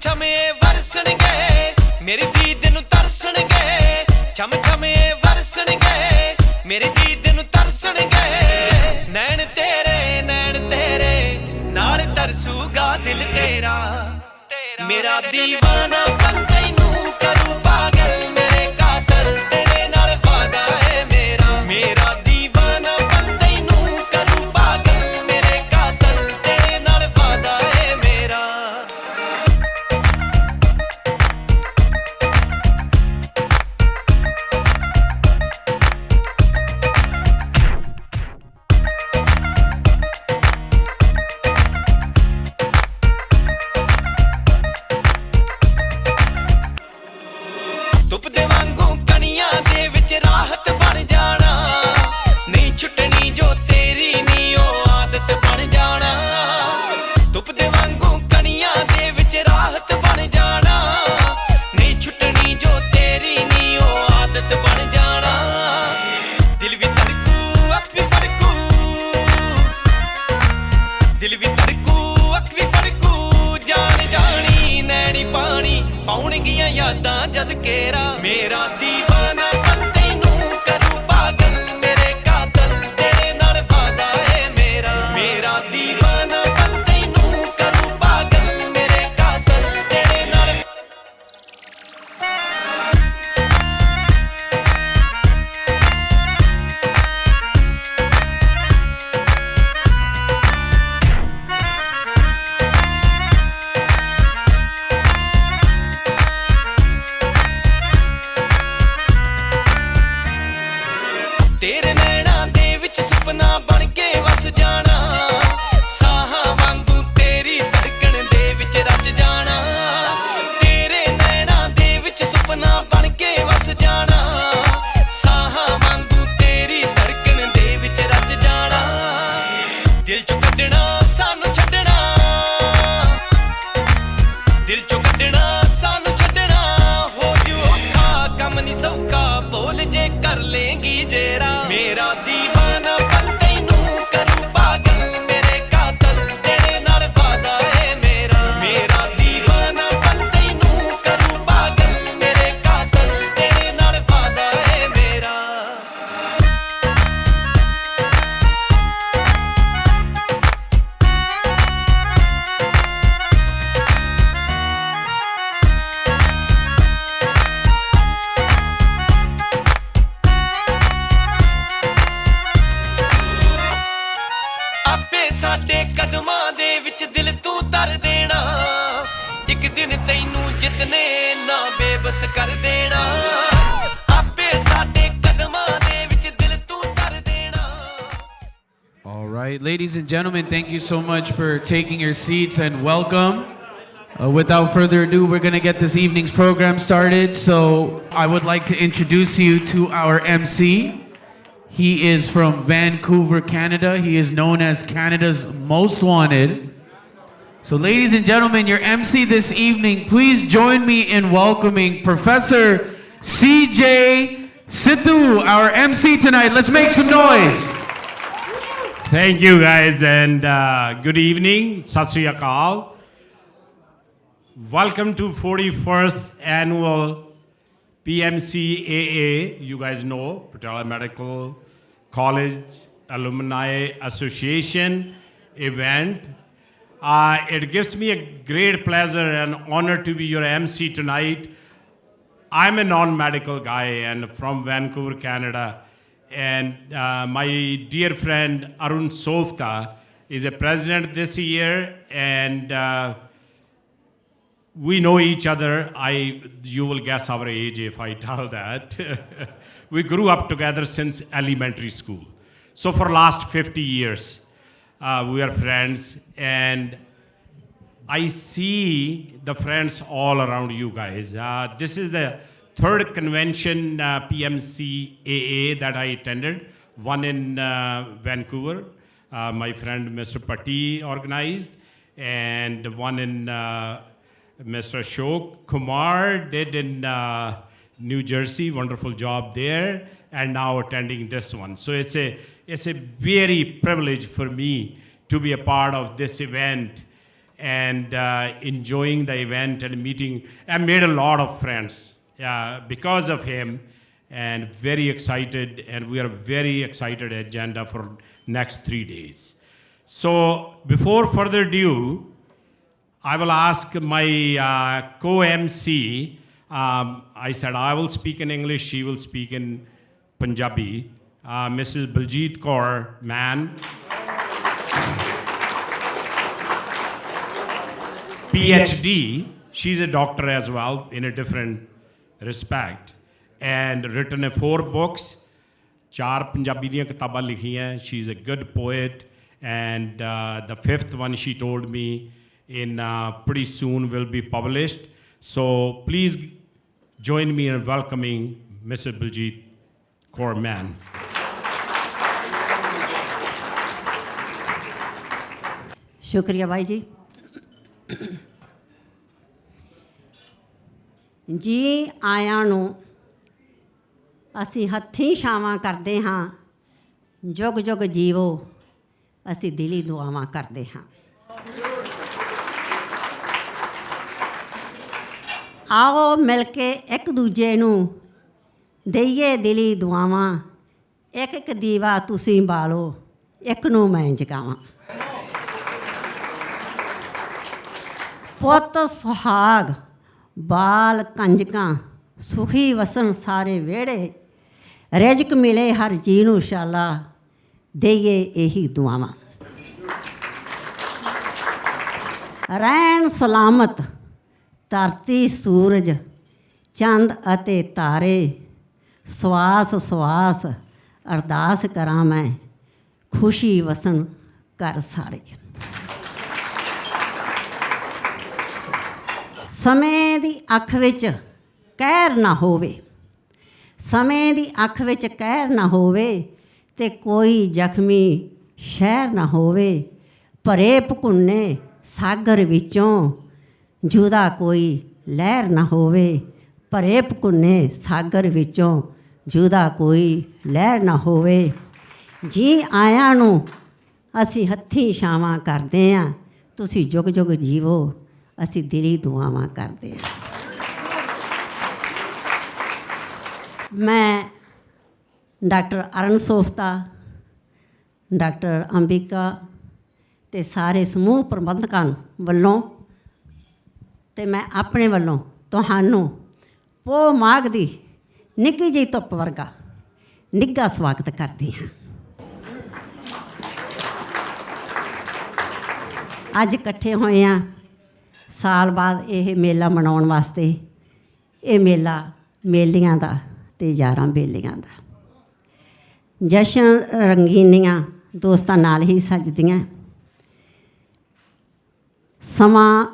ਛਮ ਇਹ ਵਰਸਣਗੇ ਮੇਰੀ ਦੀਦ ਨੂੰ ਤਰਸਣਗੇ ਛਮ ਛਮ ਇਹ ਵਰਸਣਗੇ ਮੇਰੀ ਦੀਦ ਨੂੰ ਤਰਸਣਗੇ ਨੈਣ ਤੇਰੇ ਨਾਲ ਤਰਸੂਗਾ ਦਿਲ ਤੇਰਾ ਮੇਰਾ ਦੀਵਾਨਾ ਬੰਦੇ ਨੂੰ ਕਰੂ ਪਾਗਲ ਮੇਰੇ ਕਾਤਲ ਤੇਰੇ ਨਾਲ ਵਾਦਾ ਹੈ ਮੇਰਾ ਦੀਵਾਨਾ ਬੰਦੇ ਨੂੰ ਕਰੂ ਪਾਗਲ ਮੇਰੇ ਕਾਤਲ ਤੇਰੇ ਨਾਲ ਵਾਦਾ ਹੈ ਮੇਰਾ ਧੁੱਪ ਦੇ ਵਾਂਗੂ ਕਣੀਆਂ ਦੇ ਵਿੱਚ ਰਾਹਤ ਬਣ ਜਾਣਾ ਨਹੀਂ ਛੁੱਟਣੀ ਜੋ ਤੇਰੀ ਨੀ ਉਹ ਆਦਤ ਬਣ ਜਾਣਾ ਧੁੱਪ ਦੇ ਵਾਂਗੂ ਕਣੀਆਂ ਦੇ ਵਿੱਚ ਰਾਹਤ ਬਣ ਜਾਣਾ ਨਹੀਂ ਛੁੱਟਣੀ ਜੋ ਤੇਰੀ ਨੀ ਉਹ ਆਦਤ ਬਣ ਜਾਣਾ ਦਿਲ ਵੀ ਧੜਕੂ ਅੱਖ ਵੀ ਫੜਕੂ ਦਿਲ ਵੀ ਧੜਕੂ ਅੱਖ ਵੀ ਫੜਕੂ ਜਾਣ ਜਾਣੀ ਨੈਣੀ ਪਾਣੀ ਪਾਉਣਗੀਆਂ ਯਾਦਾਂ ਜਦ ਕੇਰਾ ਮੇਰਾ ਦੀਵਾਨਾ ਬੰਦੇ ਨੂੰ ਕਰੂ ਪਾਗਲ ਮੇਰੇ ਕਾਤਲ ਤੇਰੇ ਨਾਲ ਵਾਦਾ ਹੈ ਮੇਰਾ ਦੀਵਾਨਾ ਬੰਦੇ ਨੂੰ ਕਰੂ ਪਾਗਲ ਮੇਰੇ ਕਾਤਲ ਤੇਰੇ ਨਾਲ ਤੇਰੇ ਨੈਣਾਂ ਦੇ ਵਿੱਚ ਸੁਪਨਾ ਬਣ ਕੇ ਵਸ ਜਾਣਾ ਸਾਹਾਂ ਵਾਂਗੂ ਤੇਰੀ ਧੜਕਣ ਦੇ ਵਿੱਚ ਰਚ ਜਾਣਾ ਤੇਰੇ ਨੈਣਾਂ ਦੇ ਵਿੱਚ ਸੁਪਨਾ ਬਣ ਕੇ ਵਸ ਜਾਣਾ ਸਾਹਾਂ ਵਾਂਗੂ ਤੇਰੀ ਧੜਕਣ ਦੇ ਵਿੱਚ ਰਚ ਜਾਣਾ ਦਿਲ ਚੋਂ ਕੱਢਣਾ ਸਾਨੂੰ ਛੱਡਣਾ ਦਿਲ ਚੋਂ ਕੱਢਣਾ ਸਾਨੂੰ ਛੱਡਣਾ ਹੋ ਜੂ ਔਖਾ ਕੰਮ ਨਹੀਂ ਸੌਖਾ ਬੋਲ ਜੇ ਕਰ ਲੇਂਗੀ ਜੇਰਾ ਮੇਰਾ ਦੀਵਾਨਾ ਬੰਦੇ ਨੂੰ ਕਰੂ ਪਾਗਲ ਮੇਰੇ ਕਾਤਲ ਤੇਰੇ ਨਾਲ ਵਾਦਾ ਹੈ ਮੇਰਾ ਦੀਵਾਨਾ ਬੰਦੇ ਨੂੰ ਕਰੂ ਪਾਗਲ ਮੇਰੇ ਕਾਤਲ ਤੇਰੇ ਨਾਲ ਵਾਦਾ ਹੈ ਮੇਰਾ ਆਪੇ ਸਾਡੇ ਕਦਮਾਂ ਦੇ ਵਿੱਚ ਦਿਲ ਤੂੰ ਧਰ ਦੇਣਾ ਇੱਕ ਦਿਨ ਤੈਨੂੰ ਜਿੱਤਨੇ ਨਾ ਬੇਬਸ ਕਰ ਦੇਣਾ ਆਪੇ ਸਾਡੇ ਕਦਮਾਂ ਦੇ ਵਿੱਚ ਦਿਲ ਤੂੰ ਧਰ ਦੇਣਾ All right, ladies and gentlemen, thank you so much for taking your seats and welcome. Without further ado, we're going to get this evening's program started. So I would like to introduce you to our MC. He is from Vancouver, Canada. He is known as Canada's Most Wanted. So ladies and gentlemen, your MC this evening, please join me in welcoming Professor CJ Sidhu, our MC tonight. Let's make some noise. Thank you guys and good evening. Sat Sri Akal. Welcome to 41st annual PMCAA, you guys know, Patiala Medical College Alumni Association event. It gives me a great pleasure and honor to be your MC tonight. I'm a non-medical guy and from Vancouver, Canada. And my dear friend Arun Softa is a president this year and we know each other. You will guess our age if I tell that. We grew up together since elementary school. So for last 50 years, we are friends. And I see the friends all around you guys. This is the third convention, PMCAA, that I attended. One in Vancouver. My friend Mr. Patti organized. And one in Mr. Ashok Kumar did in New Jersey, wonderful job there, and now attending this one. So it's a very privilege for me to be a part of this event. and enjoying the event and meeting. I made a lot of friends because of him, and very excited, and we are very excited agenda for next 3 days. So before further ado, I will ask my co-MC. I said I will speak in English, she will speak in Punjabi. Mrs. Baljeet Kaur Mann, PhD. She's a doctor as well in a different respect, and written 4 books. 4 Punjabi ਦੀਆਂ ਕਿਤਾਬਾਂ ਲਿਖੀਆਂ. She's a good poet, and the 5th one she told me in pretty soon will be published. So please join me in welcoming Mrs. Baljeet Kaur Mann. ਸ਼ੁਕਰੀਆ ਬਾਈ ਜੀ। ਜੀ ਆਇਆਂ ਨੂੰ ਅਸੀਂ ਹੱਥੀਂ ਛਾਵਾਂ ਕਰਦੇ ਹਾਂ, ਜੁਗ ਜੁਗ ਜੀਵੋ ਅਸੀਂ ਦਿਲੀ ਦੁਆਵਾਂ ਕਰਦੇ ਹਾਂ। ਆਓ ਮਿਲ ਕੇ ਇੱਕ ਦੂਜੇ ਨੂੰ ਦੇਈਏ ਦਿਲੀ ਦੁਆਵਾਂ, ਇੱਕ ਇੱਕ ਦੀਵਾ ਤੁਸੀਂ ਬਾਲੋ, ਇੱਕ ਨੂੰ ਮੈਂ ਜਗਾਵਾਂ। ਪੁੱਤ ਸੁਹਾਗ ਬਾਲ ਕੰਜਕਾਂ ਸੁਖੀ ਵਸਣ ਸਾਰੇ ਵਿਹੜੇ, ਰਿਜ਼ਕ ਮਿਲੇ ਹਰ ਜੀਅ ਨੂੰ ਸ਼ਾਲਾ, ਦੇਈਏ ਇਹੀ ਦੁਆਵਾਂ। ਰਹਿਣ ਸਲਾਮਤ ਧਰਤੀ ਸੂਰਜ ਚੰਦ ਅਤੇ ਤਾਰੇ, ਸਵਾਸ ਸਵਾਸ ਅਰਦਾਸ ਕਰਾਂ ਮੈਂ, ਖੁਸ਼ੀ ਵਸਣ ਘਰ ਸਾਰੇ। ਸਮੇਂ ਦੀ ਅੱਖ ਵਿੱਚ ਕਹਿਰ ਨਾ ਹੋਵੇ, ਸਮੇਂ ਦੀ ਅੱਖ ਵਿੱਚ ਕਹਿਰ ਨਾ ਹੋਵੇ, ਤੇ ਕੋਈ ਜ਼ਖਮੀ ਸ਼ਹਿਰ ਨਾ ਹੋਵੇ, ਭਰੇ ਭਕੁੰਨੇ ਸਾਗਰ ਵਿੱਚੋਂ ਜੁਦਾ ਕੋਈ ਲਹਿਰ ਨਾ ਹੋਵੇ, ਭਰੇ ਭਕੁੰਨੇ ਸਾਗਰ ਵਿੱਚੋਂ ਜੁਦਾ ਕੋਈ ਲਹਿਰ ਨਾ ਹੋਵੇ। ਜੀ ਆਇਆਂ ਨੂੰ ਅਸੀਂ ਹੱਥੀਂ ਛਾਵਾਂ ਕਰਦੇ ਹਾਂ, ਤੁਸੀਂ ਜੁਗ ਜੁਗ ਜੀਵੋ ਅਸੀਂ ਦਿਲੀ ਦੁਆਵਾਂ ਕਰਦੇ ਹਾਂ। ਮੈਂ ਡਾਕਟਰ ਅਰਨ ਸੋਫਤਾ, ਡਾਕਟਰ ਅੰਬਿਕਾ ਅਤੇ ਸਾਰੇ ਸਮੂਹ ਪ੍ਰਬੰਧਕਾਂ ਵੱਲੋਂ ਅਤੇ ਮੈਂ ਆਪਣੇ ਵੱਲੋਂ ਤੁਹਾਨੂੰ ਪੋਹ ਮਾਘ ਦੀ ਨਿੱਘੀ ਜਿਹੀ ਧੁੱਪ ਵਰਗਾ ਨਿੱਘਾ ਸਵਾਗਤ ਕਰਦੀ ਹਾਂ। ਅੱਜ ਇਕੱਠੇ ਹੋਏ ਹਾਂ ਸਾਲ ਬਾਅਦ ਇਹ ਮੇਲਾ ਮਨਾਉਣ ਵਾਸਤੇ। ਇਹ ਮੇਲਾ ਮੇਲੀਆਂ ਦਾ ਅਤੇ ਯਾਰਾਂ ਬੇਲੀਆਂ ਦਾ ਜਸ਼ਨ, ਰੰਗੀਨੀਆਂ ਦੋਸਤਾਂ ਨਾਲ ਹੀ ਸੱਜਦੀਆਂ। ਸਮਾਂ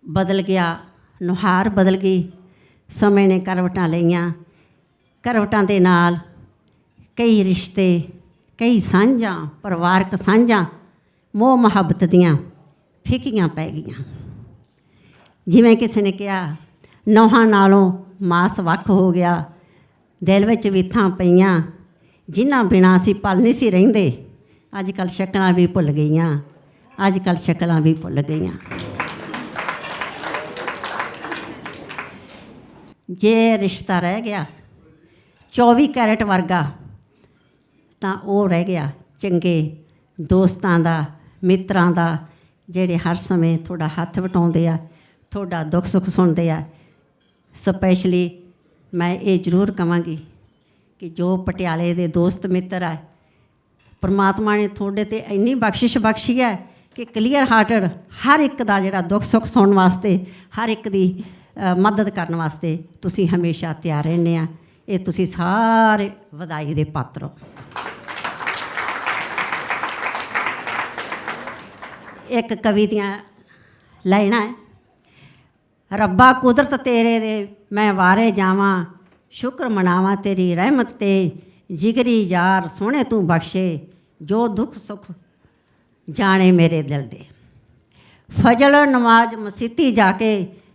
ਬਦਲ ਗਿਆ, ਨੁਹਾਰ ਬਦਲ ਗਈ, ਸਮੇਂ ਨੇ ਕਰਵਟਾਂ ਲਈਆਂ। ਕਰਵਟਾਂ ਦੇ ਨਾਲ ਕਈ ਰਿਸ਼ਤੇ, ਕਈ ਸਾਂਝਾਂ, ਪਰਿਵਾਰਕ ਸਾਂਝਾਂ ਮੋਹ ਮੁਹੱਬਤ ਦੀਆਂ ਫਿੱਕੀਆਂ ਪੈ ਗਈਆਂ। ਜਿਵੇਂ ਕਿਸੇ ਨੇ ਕਿਹਾ, ਨੌਹਾਂ ਨਾਲੋਂ ਮਾਸ ਵੱਖ ਹੋ ਗਿਆ, ਦਿਲ ਵਿੱਚ ਵਿਥਾਂ ਪਈਆਂ, ਜਿਨ੍ਹਾਂ ਬਿਨਾਂ ਅਸੀਂ ਪਲ ਨਹੀਂ ਸੀ ਰਹਿੰਦੇ। ਅੱਜ ਕੱਲ੍ਹ ਸ਼ਕਲਾਂ ਵੀ ਭੁੱਲ ਗਈਆਂ, ਅੱਜ ਕੱਲ੍ਹ ਸ਼ਕਲਾਂ ਵੀ ਭੁੱਲ ਗਈਆਂ। ਜੇ ਰਿਸ਼ਤਾ ਰਹਿ ਗਿਆ 24 ਕੈਰਟ ਵਰਗਾ, ਤਾਂ ਉਹ ਰਹਿ ਗਿਆ ਚੰਗੇ ਦੋਸਤਾਂ ਦਾ, ਮਿੱਤਰਾਂ ਦਾ, ਜਿਹੜੇ ਹਰ ਸਮੇਂ ਤੁਹਾਡਾ ਹੱਥ ਵਟਾਉਂਦੇ ਆ, ਤੁਹਾਡਾ ਦੁੱਖ ਸੁੱਖ ਸੁਣਦੇ ਆ। ਸਪੈਸ਼ਲੀ ਮੈਂ ਇਹ ਜ਼ਰੂਰ ਕਹਾਂਗੀ ਕਿ ਜੋ ਪਟਿਆਲੇ ਦੇ ਦੋਸਤ ਮਿੱਤਰ ਆ, ਪਰਮਾਤਮਾ ਨੇ ਤੁਹਾਡੇ 'ਤੇ ਇੰਨੀ ਬਖਸ਼ਿਸ਼ ਬਖਸ਼ੀ ਹੈ ਕਿ ਕਲੀਅਰ ਹਾਰਟਡ ਹਰ ਇੱਕ ਦਾ ਜਿਹੜਾ ਦੁੱਖ ਸੁੱਖ ਸੁਣਨ ਵਾਸਤੇ, ਹਰ ਇੱਕ ਦੀ ਮਦਦ ਕਰਨ ਵਾਸਤੇ ਤੁਸੀਂ ਹਮੇਸ਼ਾ ਤਿਆਰ ਰਹਿੰਦੇ ਆ। ਇਹ ਤੁਸੀਂ ਸਾਰੇ ਵਧਾਈ ਦੇ ਪਾਤਰ ਹੋ। ਇੱਕ ਕਵੀ ਦੀਆਂ ਲਾਈਨਾਂ ਹੈ, ਰੱਬਾ ਕੁਦਰਤ ਤੇਰੇ ਦੇ ਮੈਂ ਵਾਰੇ ਜਾਵਾਂ, ਸ਼ੁਕਰ ਮਨਾਵਾਂ ਤੇਰੀ ਰਹਿਮਤ 'ਤੇ, ਜਿਗਰੀ ਯਾਰ ਸੋਹਣੇ ਤੂੰ ਬਖਸ਼ੇ, ਜੋ ਦੁੱਖ ਸੁੱਖ ਜਾਣੇ ਮੇਰੇ ਦਿਲ ਦੇ। ਫਜਲ ਨਮਾਜ਼ ਮਸੀਤੀ ਜਾ ਕੇ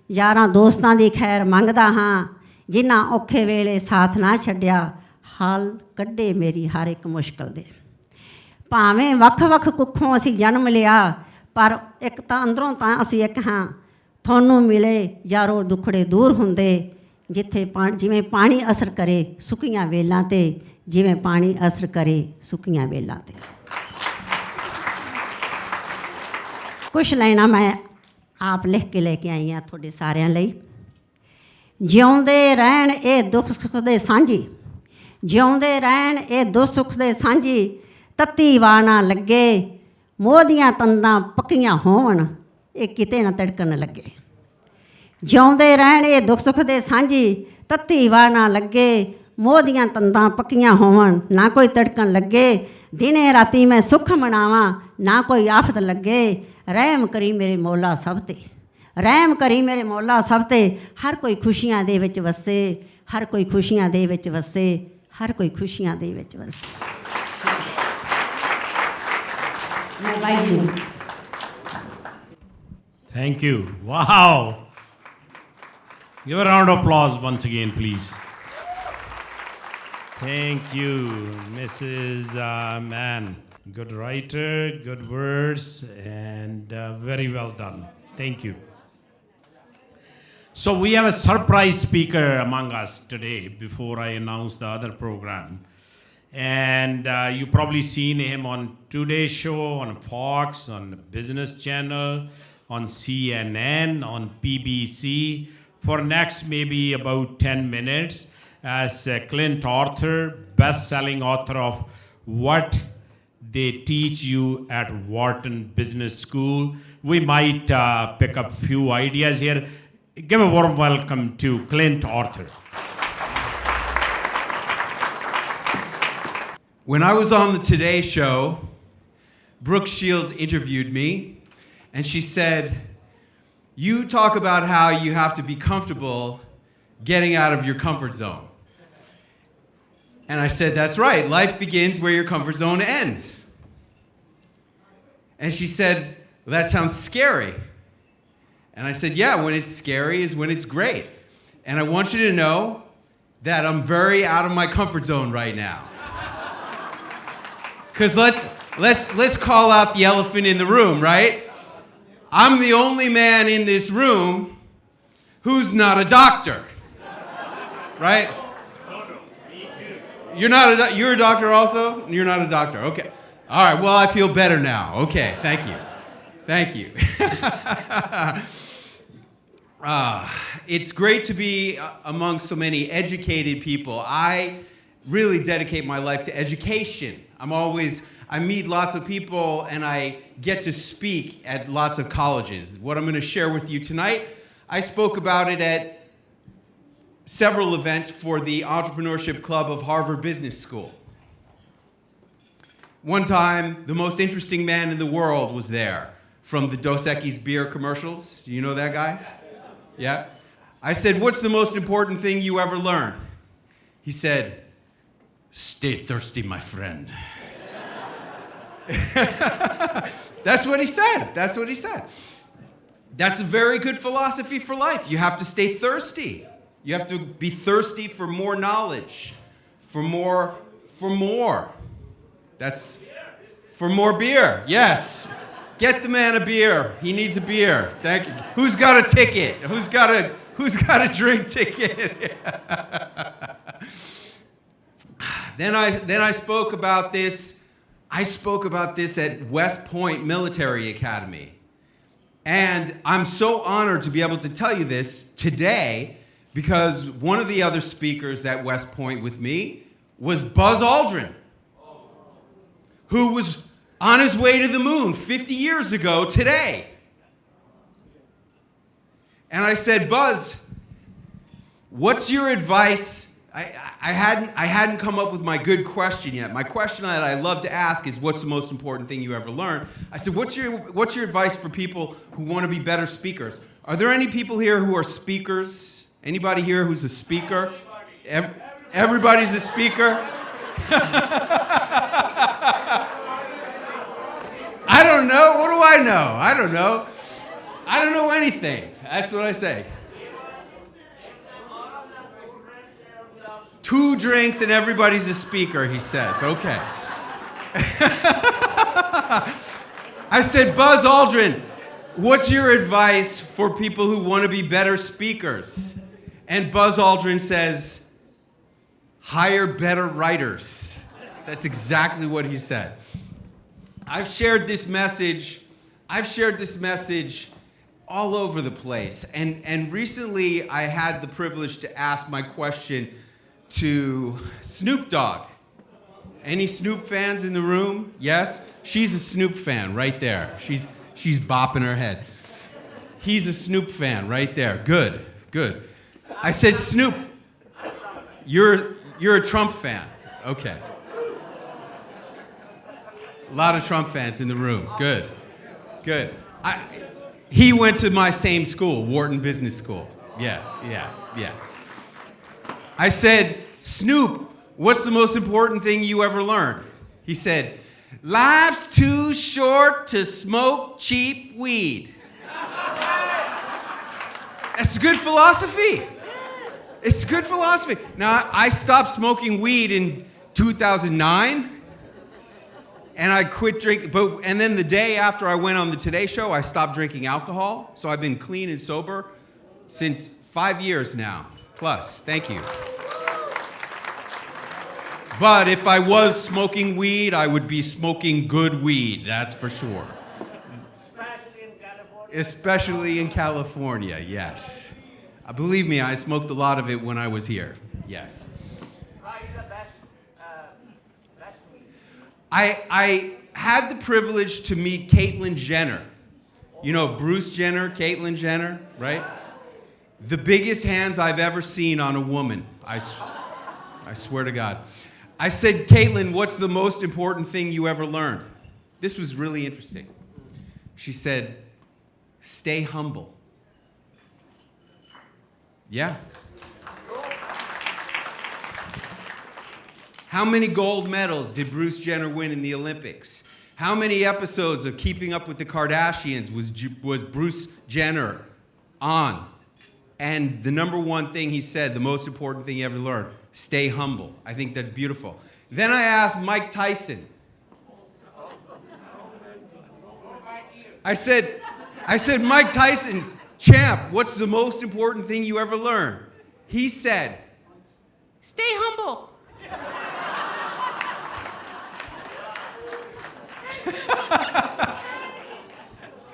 ਯਾਰਾਂ ਦੋਸਤਾਂ ਦੀ ਖੈਰ ਮੰਗਦਾ ਹਾਂ, ਜਿਨ੍ਹਾਂ ਔਖੇ ਵੇਲੇ ਸਾਥ ਨਾ ਛੱਡਿਆ, ਹਾਲ ਕੱਢੇ ਮੇਰੀ ਹਰ ਇੱਕ ਮੁਸ਼ਕਲ ਦੇ। ਭਾਵੇਂ ਵੱਖ ਵੱਖ ਕੁੱਖੋਂ ਅਸੀਂ ਜਨਮ ਲਿਆ, ਪਰ ਇੱਕ ਤਾਂ ਅੰਦਰੋਂ ਤਾਂ ਅਸੀਂ ਇੱਕ ਹਾਂ, ਤੁਹਾਨੂੰ ਮਿਲੇ ਯਾਰੋ ਦੁੱਖੜੇ ਦੂਰ ਹੁੰਦੇ, ਜਿੱਥੇ ਜਿਵੇਂ ਪਾਣੀ ਅਸਰ ਕਰੇ ਸੁੱਕੀਆਂ ਵੇਲਾਂ 'ਤੇ, ਜਿਵੇਂ ਪਾਣੀ ਅਸਰ ਕਰੇ ਸੁੱਕੀਆਂ ਵੇਲਾਂ 'ਤੇ। ਕੁਛ ਲਾਈਨਾਂ ਮੈਂ ਆਪ ਲਿਖ ਕੇ ਲੈ ਕੇ ਆਈ ਹਾਂ ਤੁਹਾਡੇ ਸਾਰਿਆਂ ਲਈ। ਜਿਉਂਦੇ ਰਹਿਣ ਇਹ ਦੁੱਖ ਸੁੱਖ ਦੇ ਸਾਂਝੀ, ਜਿਉਂਦੇ ਰਹਿਣ ਇਹ ਦੁੱਖ ਸੁੱਖ ਦੇ ਸਾਂਝੀ, ਤੱਤੀ ਵਾਹ ਨਾ ਲੱਗੇ, ਮੋਹ ਦੀਆਂ ਤੰਦਾਂ ਪੱਕੀਆਂ ਹੋਵਣ, ਇਹ ਕਿਤੇ ਨਾ ਤੜਕਣ ਲੱਗੇ। ਜਿਉਂਦੇ ਰਹਿਣ ਇਹ ਦੁੱਖ ਸੁੱਖ ਦੇ ਸਾਂਝੀ, ਤੱਤੀ ਵਾਹ ਨਾ ਲੱਗੇ, ਮੋਹ ਦੀਆਂ ਤੰਦਾਂ ਪੱਕੀਆਂ ਹੋਵਣ, ਨਾ ਕੋਈ ਤੜਕਣ ਲੱਗੇ। ਦਿਨੇ ਰਾਤੀ ਮੈਂ ਸੁੱਖ ਮਨਾਵਾਂ, ਨਾ ਕੋਈ ਆਫਤ ਲੱਗੇ। ਰਹਿਮ ਕਰੀ ਮੇਰੇ ਮੌਲਾ ਸਭ ਤੇ, ਰਹਿਮ ਕਰੀ ਮੇਰੇ ਮੌਲਾ ਸਭ ਤੇ। ਹਰ ਕੋਈ ਖੁਸ਼ੀਆਂ ਦੇ ਵਿੱਚ ਵਸੇ, ਹਰ ਕੋਈ ਖੁਸ਼ੀਆਂ ਦੇ ਵਿੱਚ ਵਸੇ, ਹਰ ਕੋਈ ਖੁਸ਼ੀਆਂ ਦੇ ਵਿੱਚ ਵਸੇ। Thank you. Wow. Give a round of applause once again, please. Thank you, Mrs. Mann. Good writer, good words, and very well done. Thank you. So we have a surprise speaker among us today before I announce the other program. And you've probably seen him on Today's Show, on Fox, on the Business Channel, on CNN, on PBC, for next maybe about 10 minutes as Clint Arthur, best-selling author of What They Teach You at Wharton Business School. We might pick up few ideas here. Give a warm welcome to Clint Arthur. When I was on the Today Show, Brooke Shields interviewed me, and she said, "You talk about how you have to be comfortable getting out of your comfort zone." And I said, "That's right. Life begins where your comfort zone ends." And she said, "Well, that sounds scary." And I said, "Yeah, when it's scary is when it's great." And I want you to know that I'm very out of my comfort zone right now. Because let's call out the elephant in the room, right? I'm the only man in this room who's not a doctor, right? You're a doctor also? You're not a doctor, okay. All right, well, I feel better now. Okay, thank you. Thank you. It's great to be among so many educated people. I really dedicate my life to education. I meet lots of people and I get to speak at lots of colleges. What I'm going to share with you tonight, I spoke about it at several events for the Entrepreneurship Club of Harvard Business School. One time, the most interesting man in the world was there from the Dos Equis beer commercials. Do you know that guy? Yeah? I said, "What's the most important thing you ever learned?" He said, "Stay thirsty, my friend." That's what he said. That's what he said. That's a very good philosophy for life. You have to stay thirsty. You have to be thirsty for more knowledge, for more. That's for more beer. Yes. Get the man a beer. He needs a beer. Thank you. Who's got a ticket? Who's got a drink ticket? Then I spoke about this. I spoke about this at West Point Military Academy. And I'm so honored to be able to tell you this today because one of the other speakers at West Point with me was Buzz Aldrin, who was on his way to the moon 50 years ago today. And I said, "Buzz, what's your advice?" I hadn't come up with my good question yet. My question that I love to ask is, what's the most important thing you ever learned? I said, what's your advice for people who want to be better speakers? Are there any people here who are speakers? Anybody here who's a speaker? Everybody's a speaker? I don't know. What do I know? I don't know. I don't know anything. That's what I say. 2 drinks and everybody's a speaker, he says. Okay. I said, Buzz Aldrin, what's your advice for people who want to be better speakers? And Buzz Aldrin says, hire better writers. That's exactly what he said. I've shared this message all over the place. And recently I had the privilege to ask my question to Snoop Dogg. Any Snoop fans in the room? Yes? She's a Snoop fan right there. She's bopping her head. He's a Snoop fan right there. Good, good. I said, Snoop, you're a Trump fan. Okay. A lot of Trump fans in the room. Good, good. He went to my same school, Wharton Business School. Yeah. I said, Snoop, what's the most important thing you ever learned? He said, life's too short to smoke cheap weed. That's good philosophy. It's good philosophy. Now, I stopped smoking weed in 2009. And I quit drinking, and then the day after I went on the Today Show, I stopped drinking alcohol. So I've been clean and sober since 5 years now, plus. Thank you. But if I was smoking weed, I would be smoking good weed, that's for sure. Especially in California, yes. Believe me, I smoked a lot of it when I was here, yes. I had the privilege to meet Caitlyn Jenner. You know Bruce Jenner, Caitlyn Jenner, right? The biggest hands I've ever seen on a woman. I swear to God. I said, Caitlyn, what's the most important thing you ever learned? This was really interesting. She said, stay humble. Yeah. How many gold medals did Bruce Jenner win in the Olympics? How many episodes of Keeping Up with the Kardashians was Bruce Jenner on? And the number one thing he said, the most important thing he ever learned, stay humble. I think that's beautiful. Then I asked Mike Tyson. I said, Mike Tyson, champ, what's the most important thing you ever learned? He said, stay humble.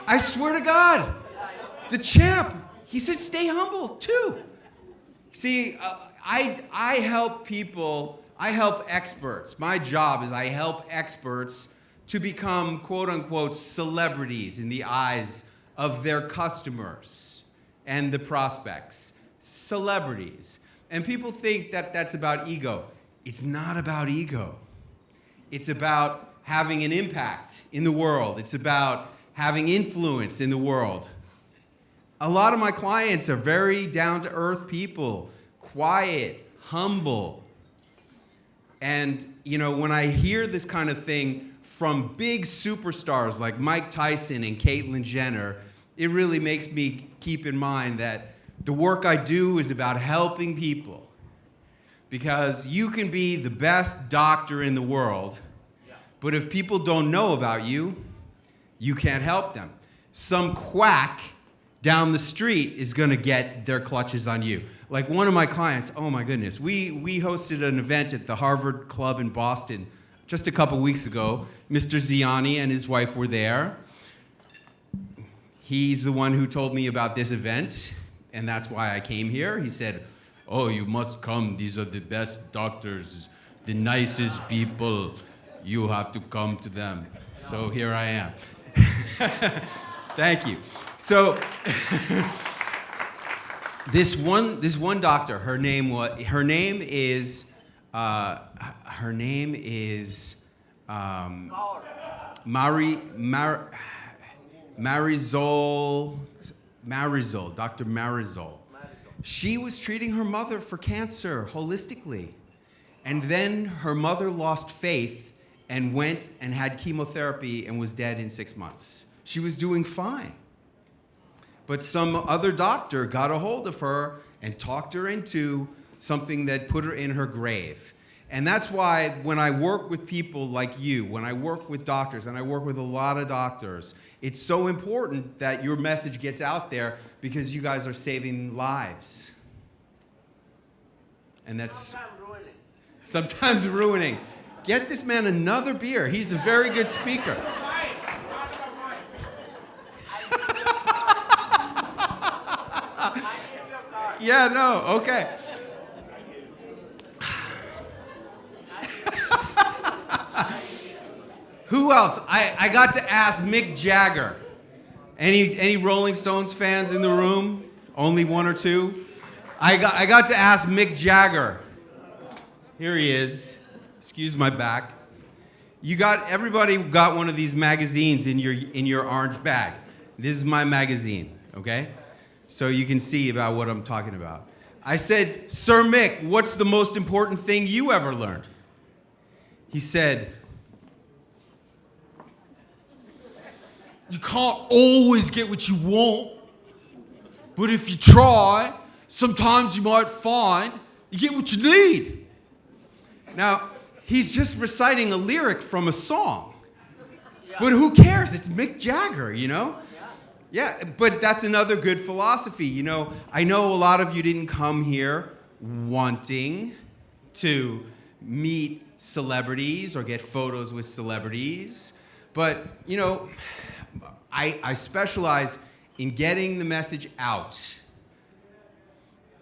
I swear to God, the champ, he said, stay humble too. See, I help people, I help experts. My job is I help experts to become quote unquote celebrities in the eyes of their customers and the prospects. Celebrities. And people think that that's about ego. It's not about ego. It's about having an impact in the world. It's about having influence in the world. A lot of my clients are very down-to-earth people, quiet, humble. And, you know, when I hear this kind of thing from big superstars like Mike Tyson and Caitlyn Jenner, it really makes me keep in mind that the work I do is about helping people. Because you can be the best doctor in the world, but if people don't know about you, you can't help them. Some quack down the street is going to get their clutches on you. Like one of my clients, oh my goodness, we hosted an event at the Harvard Club in Boston just a couple weeks ago. Mr. Ziani and his wife were there. He's the one who told me about this event, and that's why I came here. He said, oh, you must come. These are the best doctors, the nicest people. You have to come to them. So here I am. Thank you. So this one doctor, her name is Marisol, Dr. Marisol. She was treating her mother for cancer holistically. And then her mother lost faith and went and had chemotherapy and was dead in 6 months. She was doing fine. But some other doctor got a hold of her and talked her into something that put her in her grave. And that's why when I work with people like you, when I work with doctors, and I work with a lot of doctors, it's so important that your message gets out there because you guys are saving lives. And that's sometimes ruining. Get this man another beer. He's a very good speaker. Yeah, no, okay. Who else? I got to ask Mick Jagger. Any Rolling Stones fans in the room? Only one or two? I got to ask Mick Jagger. Here he is. Excuse my back. Everybody got one of these magazines in your orange bag. This is my magazine, okay? So you can see about what I'm talking about. I said, Sir Mick, what's the most important thing you ever learned? He said, you can't always get what you want, but if you try, sometimes you might find you get what you need. Now, he's just reciting a lyric from a song. But who cares? It's Mick Jagger, you know? Yeah, but that's another good philosophy. You know, I know a lot of you didn't come here wanting to meet celebrities or get photos with celebrities, but, you know, I specialize in getting the message out.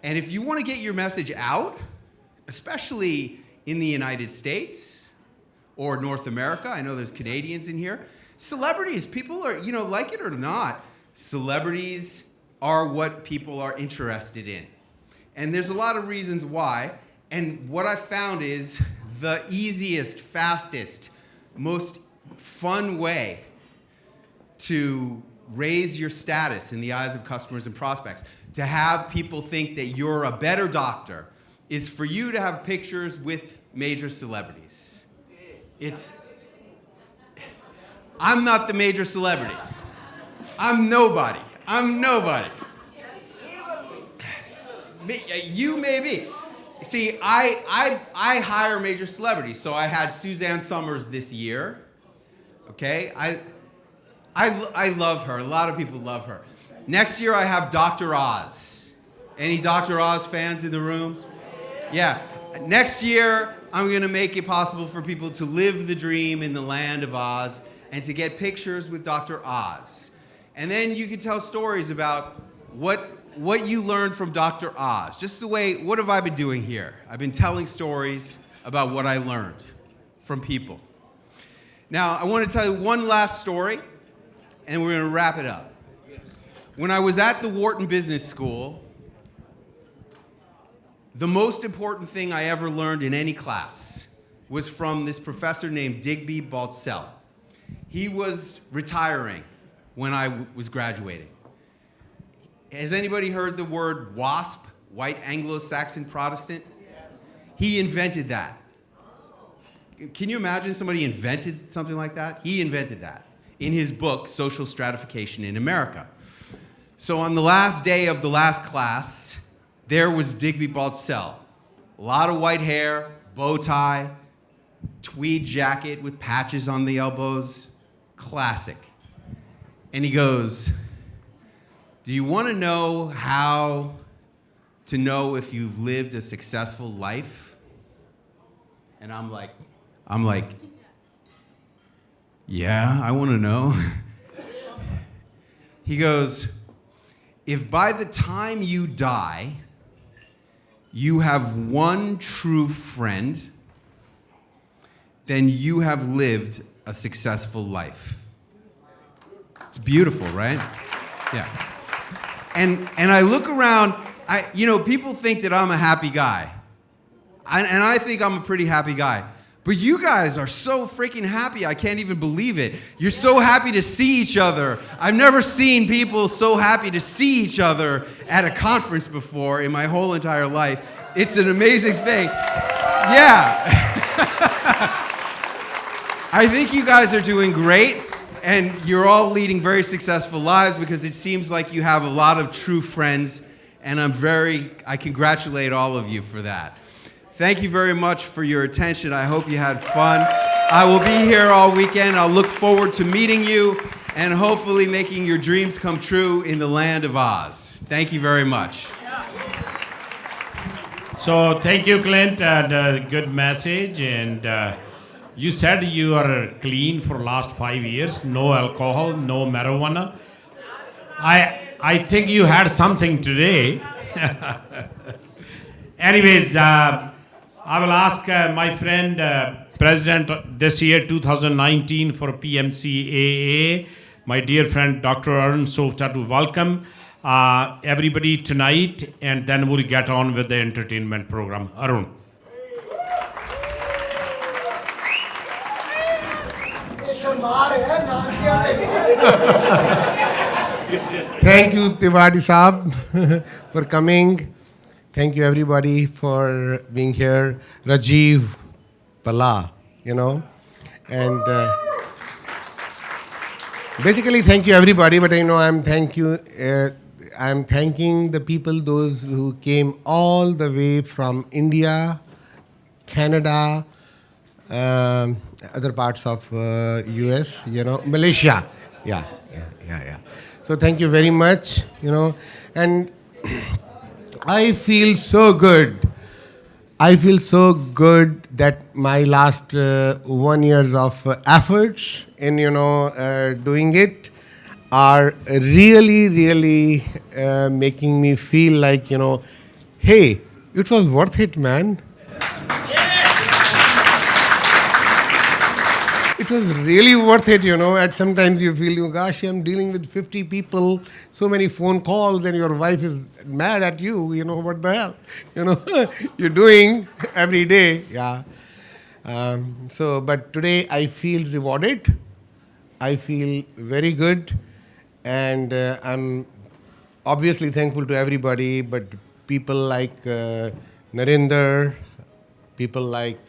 And if you want to get your message out, especially in the United States or North America, I know there's Canadians in here, celebrities, people are, you know, like it or not, celebrities are what people are interested in. And there's a lot of reasons why. And what I found is the easiest, fastest, most fun way to raise your status in the eyes of customers and prospects, to have people think that you're a better doctor, is for you to have pictures with major celebrities. I'm not the major celebrity. I'm nobody. You may be. See, I hire major celebrities. So I had Suzanne Summers this year. Okay? I love her. A lot of people love her. Next year I have Dr. Oz. Any Dr. Oz fans in the room? Yeah. Next year I'm going to make it possible for people to live the dream in the land of Oz and to get pictures with Dr. Oz. And then you can tell stories about what you learned from Dr. Oz. Just the way, what have I been doing here? I've been telling stories about what I learned from people. Now, I want to tell you one last story, and we're going to wrap it up. When I was at the Wharton Business School, the most important thing I ever learned in any class was from this professor named Digby Baltzell. He was retiring when I was graduating. Has anybody heard the word WASP, White Anglo-Saxon Protestant? He invented that. Can you imagine somebody invented something like that? He invented that in his book, Social Stratification in America. So on the last day of the last class, there was Digby Baltzell. A lot of white hair, bow tie, tweed jacket with patches on the elbows. Classic. And he goes, do you want to know how to know if you've lived a successful life? And I'm like, yeah, I want to know. He goes, if by the time you die, you have one true friend, then you have lived a successful life. It's beautiful, right? Yeah. And I look around, people think that I'm a happy guy. And I think I'm a pretty happy guy. But you guys are so freaking happy, I can't even believe it. You're so happy to see each other. I've never seen people so happy to see each other at a conference before in my whole entire life. It's an amazing thing. Yeah. I think you guys are doing great, and you're all leading very successful lives because it seems like you have a lot of true friends, and I congratulate all of you for that. Thank you very much for your attention. I hope you had fun. I will be here all weekend. I'll look forward to meeting you and hopefully making your dreams come true in the land of Oz. Thank you very much. So thank you, Clint, and good message. And you said you are clean for last 5 years, no alcohol, no marijuana. I think you had something today. Anyways, I will ask my friend, President this year, 2019 for PMCAA, my dear friend Dr. Arun Softa, to welcome everybody tonight, and then we'll get on with the entertainment program. Arun. Thank you, Tiwari Saab, for coming. Thank you, everybody, for being here. Rajiv, Pala, and basically, thank you, everybody. But I'm thanking the people, those who came all the way from India, Canada, other parts of US, Malaysia. Yeah. So thank you very much, and I feel so good. I feel so good that my last 1 years of efforts in, doing it are really making me feel like, hey, it was worth it, man. It was really worth it, At sometimes you feel, gosh, I'm dealing with 50 people, so many phone calls, and your wife is mad at you, what the hell, you're doing every day, yeah. But today I feel rewarded. I feel very good, and I'm obviously thankful to everybody, but people like Narinder, people like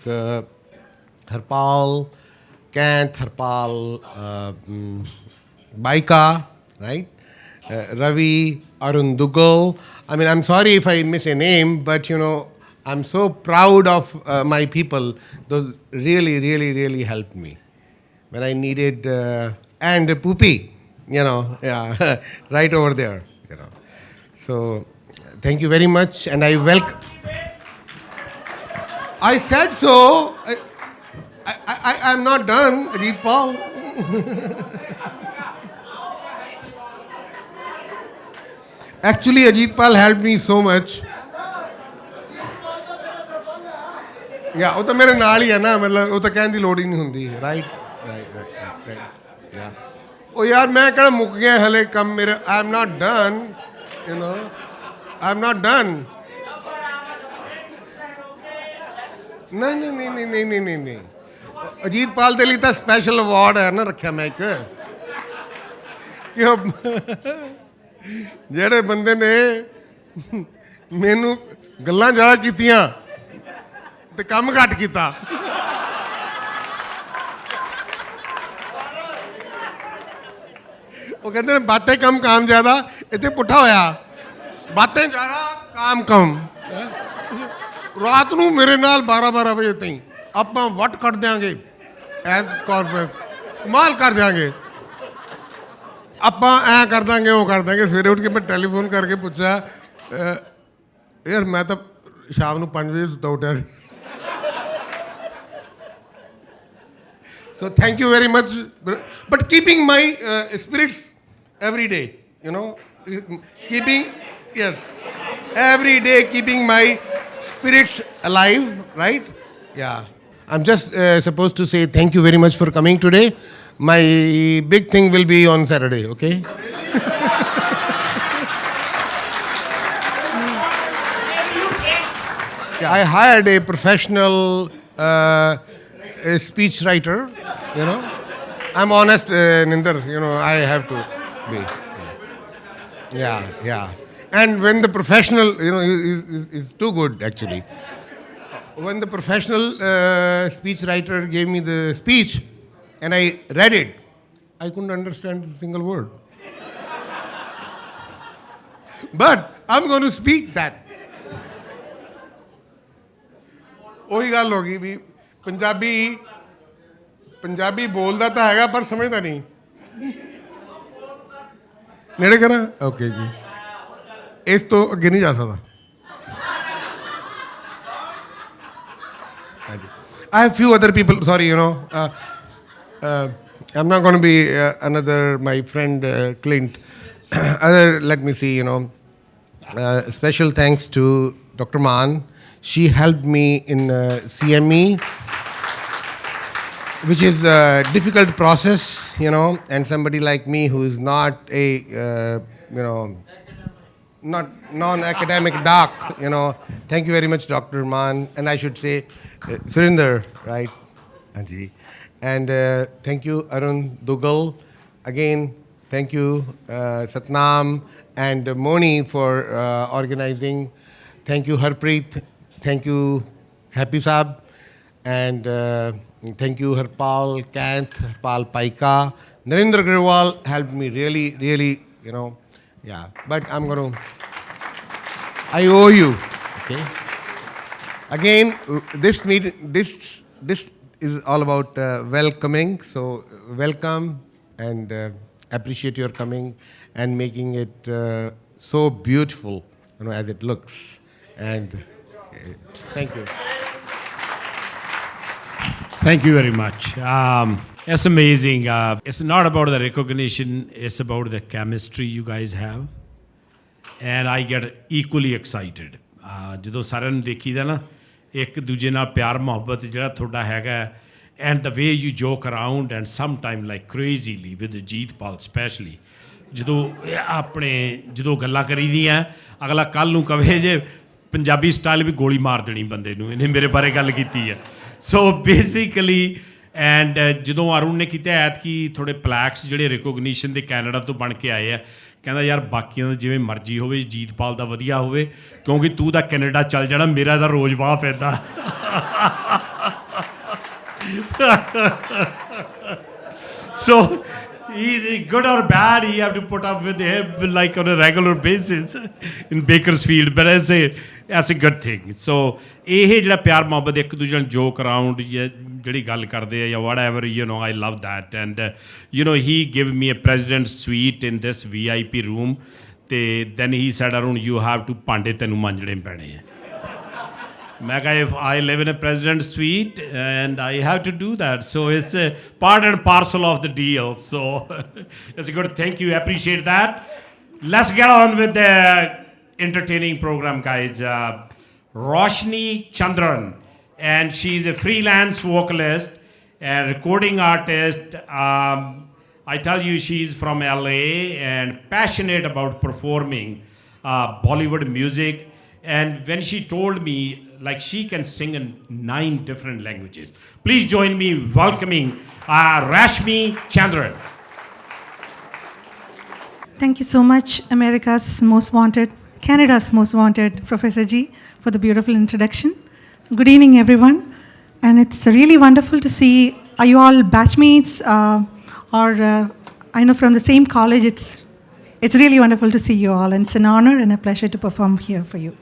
Tharpal, Kant, Tharpal, Baika, right? Ravi, Arun Dugal. I'm sorry if I miss a name, but I'm so proud of my people. Those really helped me when I needed, and Pupi, yeah, right over there, So, thank you very much, and I welcome. I said so. I'm not done, Ajit Paul. Actually, Ajit Pal helped me so much. Yeah, वो तो मेरे नाल ही है ना, मतलब वो तो कहने की लोड़ ही नहीं हुंदी, right? Yeah. ओ यार मैं कहना मुक गया हले कम मेरे, I'm not done, I'm not done. नहीं. अजीत पाल दे लिए तो स्पेशल अवार्ड है ना रखा मैं एक कि ਜਿਹੜੇ ਬੰਦੇ ਨੇ ਮੈਨੂੰ ਗੱਲਾਂ ਜ਼ਿਆਦਾ ਕੀਤੀਆਂ ਤੇ ਕੰਮ ਘੱਟ ਕੀਤਾ ਉਹ ਕਹਿੰਦੇ ਨੇ ਬਾतें कम काम ज़्यादा ਇੱਥੇ ਪੁੱਠਾ ਹੋਇਆ बातें ज़्यादा काम कम ਰਾਤ ਨੂੰ ਮੇਰੇ ਨਾਲ 12 ਵਜੇ ਤਾਈਂ ਆਪਾਂ ਵੱਟ ਕੱਢ ਦਿਆਂਗੇ ਐਜ਼ ਕਾਰਪੋਰੇਟ ਕਮਾਲ ਕਰ ਦਿਆਂਗੇ ਆਪਾਂ ਐ ਕਰ ਦਾਂਗੇ ਉਹ ਕਰ ਦਾਂਗੇ ਸਵੇਰੇ ਉੱਠ ਕੇ ਮੈਂ ਟੈਲੀਫੋਨ ਕਰਕੇ ਪੁੱਛਿਆ ਯਾਰ ਮੈਂ ਤਾਂ ਸ਼ਾਮ ਨੂੰ 5 ਵਜੇ ਸੁੱਤਾ ਉੱਠਿਆ ਸੀ so thank you very much but keeping my spirits every day keeping yes every day keeping my spirits alive right yeah I'm just supposed to say thank you very much for coming today. My big thing will be on Saturday, okay? I hired a professional speech writer, I'm honest, Ninder, I have to be. Yeah. And when the professional, is too good actually. When the professional speech writer gave me the speech and I read it, I couldn't understand a single word. But I'm going to speak that. ਉਹੀ ਗੱਲ ਹੋ ਗਈ ਵੀ ਪੰਜਾਬੀ ਬੋਲਦਾ ਤਾਂ ਹੈਗਾ ਪਰ ਸਮਝਦਾ ਨਹੀਂ ਨੇੜੇ ਕਰਾਂ ਓਕੇ ਜੀ ਇਸ ਤੋਂ ਅੱਗੇ ਨਹੀਂ ਜਾ ਸਕਦਾ I have few other people sorry I'm not going to be another my friend Clint let me see special thanks to Dr. Maan. She helped me in CME, which is a difficult process, and somebody like me who is not a, not non-academic doc, Thank you very much, Dr. Maan, and I should say Surinder, right? Anji. And thank you, Arun Dugal. Again, thank you, Satnam and Moni for organizing. Thank you, Harpreet. Thank you, Happy Saab. And thank you, Harpal, Kant, Harpal Paika. Narendra Agrawal helped me really, really, yeah. But I'm going to, I owe you, okay? Again, this is all about welcoming. So welcome and appreciate your coming and making it so beautiful, as it looks. And thank you. Thank you very much. It's amazing. It's not about the recognition, it's about the chemistry you guys have. And I get equally excited. ਜਦੋਂ ਸਾਰਿਆਂ ਨੂੰ ਦੇਖੀਦਾ ਨਾ ਇੱਕ ਦੂਜੇ ਨਾਲ ਪਿਆਰ ਮੁਹੱਬਤ ਜਿਹੜਾ ਤੁਹਾਡਾ ਹੈਗਾ and the way you joke around and sometime like crazily with Jeetpal especially ਜਦੋਂ ਗੱਲਾਂ ਕਰੀਦੀਆਂ ਅਗਲਾ ਕੱਲ ਨੂੰ ਕਵੇ ਜੇ ਪੰਜਾਬੀ ਸਟਾਈਲ ਵੀ ਗੋਲੀ ਮਾਰ ਦੇਣੀ ਬੰਦੇ ਨੂੰ ਇਹਨੇ ਮੇਰੇ ਬਾਰੇ ਗੱਲ ਕੀਤੀ ਹੈ ਸੋ ਬੇਸਿਕਲੀ ਐਂਡ ਜਦੋਂ ਅਰੁਣ ਨੇ ਕੀਤਾ ਐਤਕੀ ਥੋੜ੍ਹੇ ਪਲੈਕਸ ਜਿਹੜੇ ਰਿਕੋਗਨੀਸ਼ਨ ਦੇ ਕੈਨੇਡਾ ਤੋਂ ਬਣ ਕੇ ਆਏ ਆ ਕਹਿੰਦਾ ਯਾਰ ਬਾਕੀਆਂ ਦਾ ਜਿਵੇਂ ਮਰਜ਼ੀ ਹੋਵੇ ਜੀਤਪਾਲ ਦਾ ਵਧੀਆ ਹੋਵੇ ਕਿਉਂਕਿ ਤੂੰ ਤਾਂ ਕੈਨੇਡਾ ਚੱਲ ਜਾਣਾ ਮੇਰਾ ਤਾਂ ਰੋਜ਼ ਵਾਹ ਪੈਂਦਾ so good or bad you have to put up with him like on a regular basis in Bakersfield but that's a good thing so ਇਹ ਜਿਹੜਾ ਪਿਆਰ ਮੁਹੱਬਤ ਇੱਕ ਦੂਜੇ ਨਾਲ joke around ਜਿਹੜੀ ਗੱਲ ਕਰਦੇ ਆ ਜਾਂ whatever I love that and he gave me a president's suite in this VIP room ਤੇ then he said Arun you have to ਭਾਂਡੇ ਤੈਨੂੰ ਮਾਂਜਣੇ ਪੈਣੇ ਆ ਮੈਂ ਕਿਹਾ if I live in a president's suite and I have to do that so it's a part and parcel of the deal so it's a good thank you appreciate that let's get on with the entertaining program guys Roshni Chandran and she's a freelance vocalist and recording artist I tell you she's from LA and passionate about performing Bollywood music and when she told me like she can sing in 9 different languages. Please join me welcoming Rashmi Chandran. Thank you so much, America's Most Wanted, Canada's Most Wanted, Professor G, for the beautiful introduction. Good evening, everyone. And it's really wonderful to see, are you all batchmates or I know from the same college, it's really wonderful to see you all and it's an honor and a pleasure to perform here for you.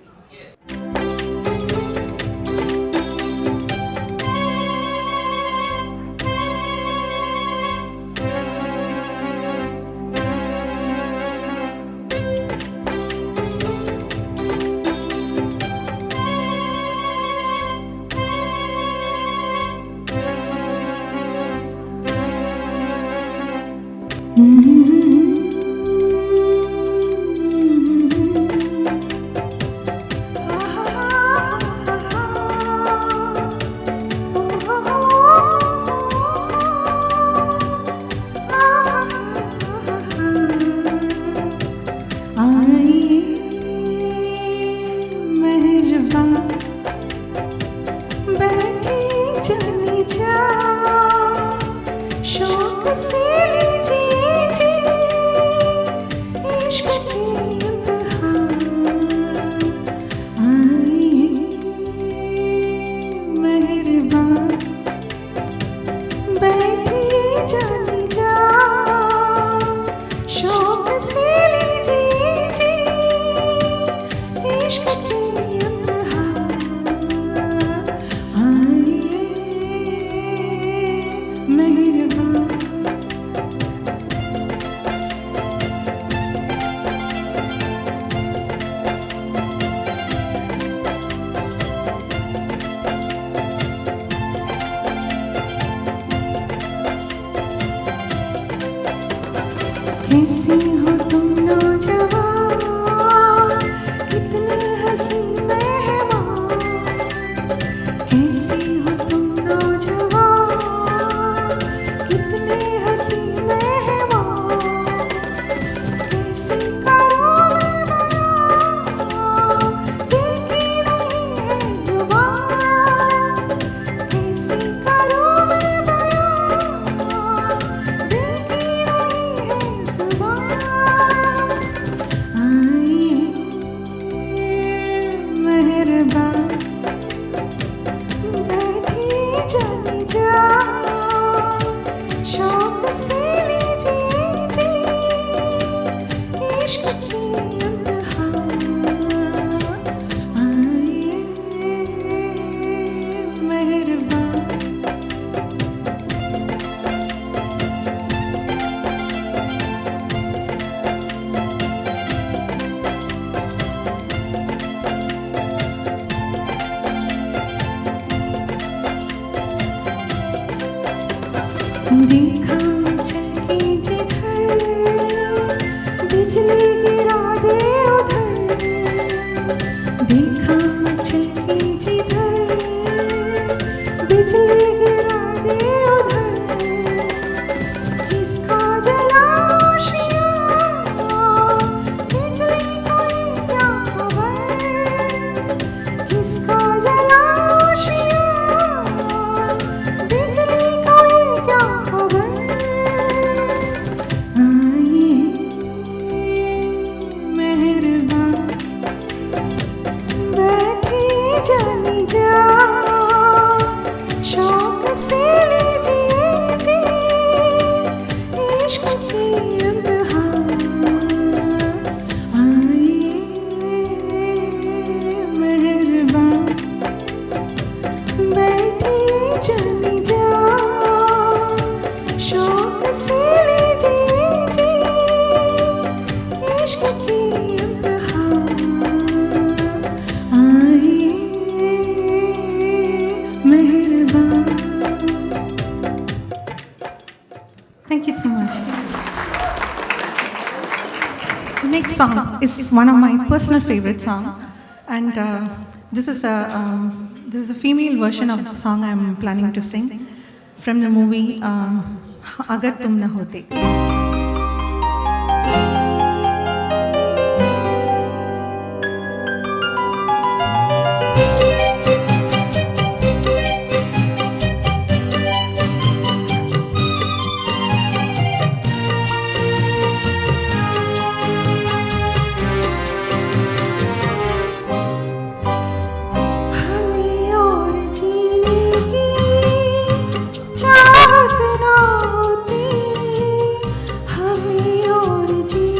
देखा मैं चलके जिधर बिजली गिरा दे उधर देखा मैं चलके जिधर बिजली गिरा दे उधर किसका जलाशिया बिजली को ये क्या खबर किसका जलाशिया बिजली को ये क्या खबर आइए मेहरबान बैठिए जाने जा शौक से लीजिए जी इश्क की इम्तिहान आइए मेहरबान बैठिए जाने जा शौक से लीजिए जी इश्क की इम्तिहान आइए मेहरबान Thank you so much. So next song is one of my personal favorite songs, and this is a female version of the song I'm planning to sing from the movie Agar Tum Na Hote. हमें और जीने की चाहत ना होती हमें और जीने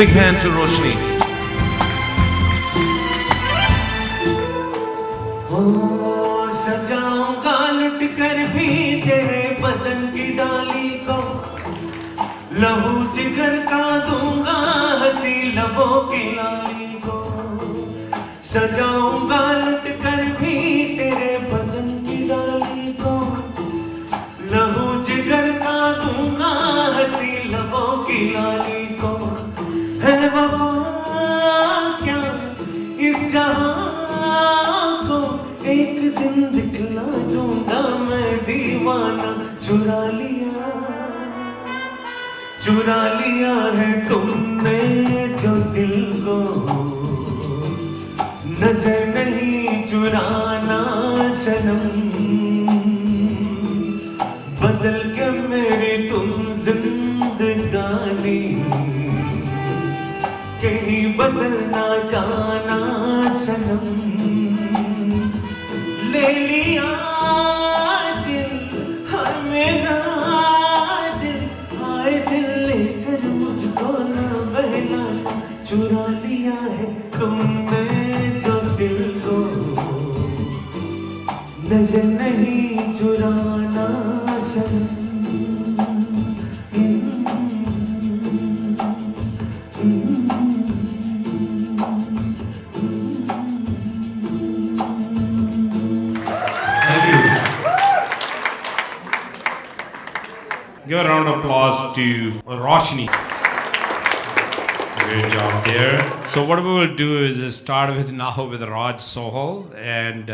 Big hand to Roshni. सजाऊंगा लुट कर भी तेरे बदन की डाली को लहू जिगर का दूंगा हंसी लबों की लाली को सजाऊंगा लुट कर भी तेरे बदन की डाली को लहू जिगर का दूंगा हंसी लबों की लाली को है वफा क्या इस जहां को एक दिन दिखला दूंगा मैं दीवाना चुरा लिया है तुमने जो दिल को नजर नहीं चुराना सनम बदल के मेरी तुम जिंदगानी कहीं बदल ना जाना सनम ले लिया दिल हर मेरा दिल आए दिल लेकर मुझको ना बहलाना चुरा लिया है तुमने जो दिल को नजर नहीं चुराना सनम Give a round of applause to Roshni. Great job there. So what we will do is start with now with Raj Sohal, and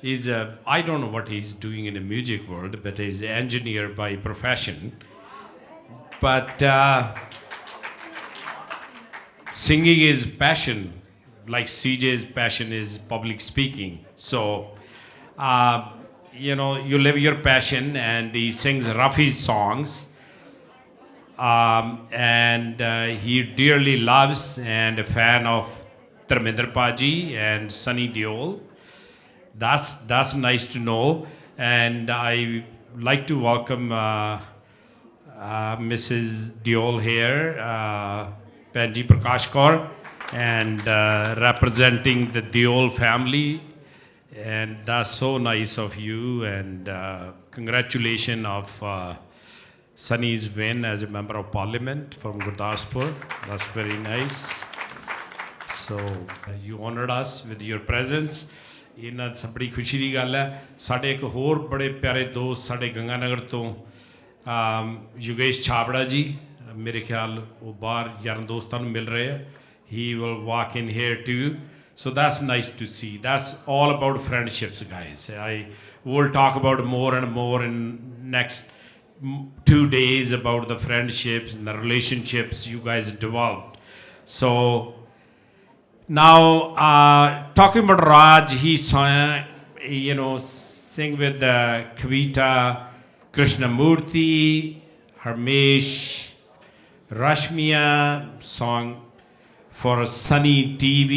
he's I don't know what he's doing in the music world, but he's an engineer by profession. But singing is passion, like CJ's passion is public speaking. So you know, you live your passion, and he sings Rafi songs, and he dearly loves and a fan of Dharmendra Paji and Sunny Deol. That's nice to know, and I like to welcome Mrs. Deol here, Panji Prakash Kaur, and representing the Deol family. And that's so nice of you, and congratulations of Sunny's win as a member of parliament from Gurdaspur. That's very nice. So you honored us with your presence. ਇਹਨਾਂ ਸਭ ਬੜੀ ਖੁਸ਼ੀ ਦੀ ਗੱਲ ਹੈ ਸਾਡੇ ਇੱਕ ਹੋਰ ਬੜੇ ਪਿਆਰੇ ਦੋਸਤ ਸਾਡੇ ਗੰਗਾਨਗਰ ਤੋਂ ਯੋਗੇਸ਼ ਛਾਬੜਾ ਜੀ ਮੇਰੇ ਖਿਆਲ ਉਹ ਬਾਹਰ ਯਾਰਾਂ ਦੋਸਤਾਂ ਨੂੰ ਮਿਲ ਰਹੇ ਆ he will walk in here too. So that's nice to see. That's all about friendships, guys. I will talk about more and more in next 2 days about the friendships and the relationships you guys developed. So now talking about Raj, he sang, sing with Kavita Krishnamurti, Harmesh, Rashmiya, song for Sunny TV,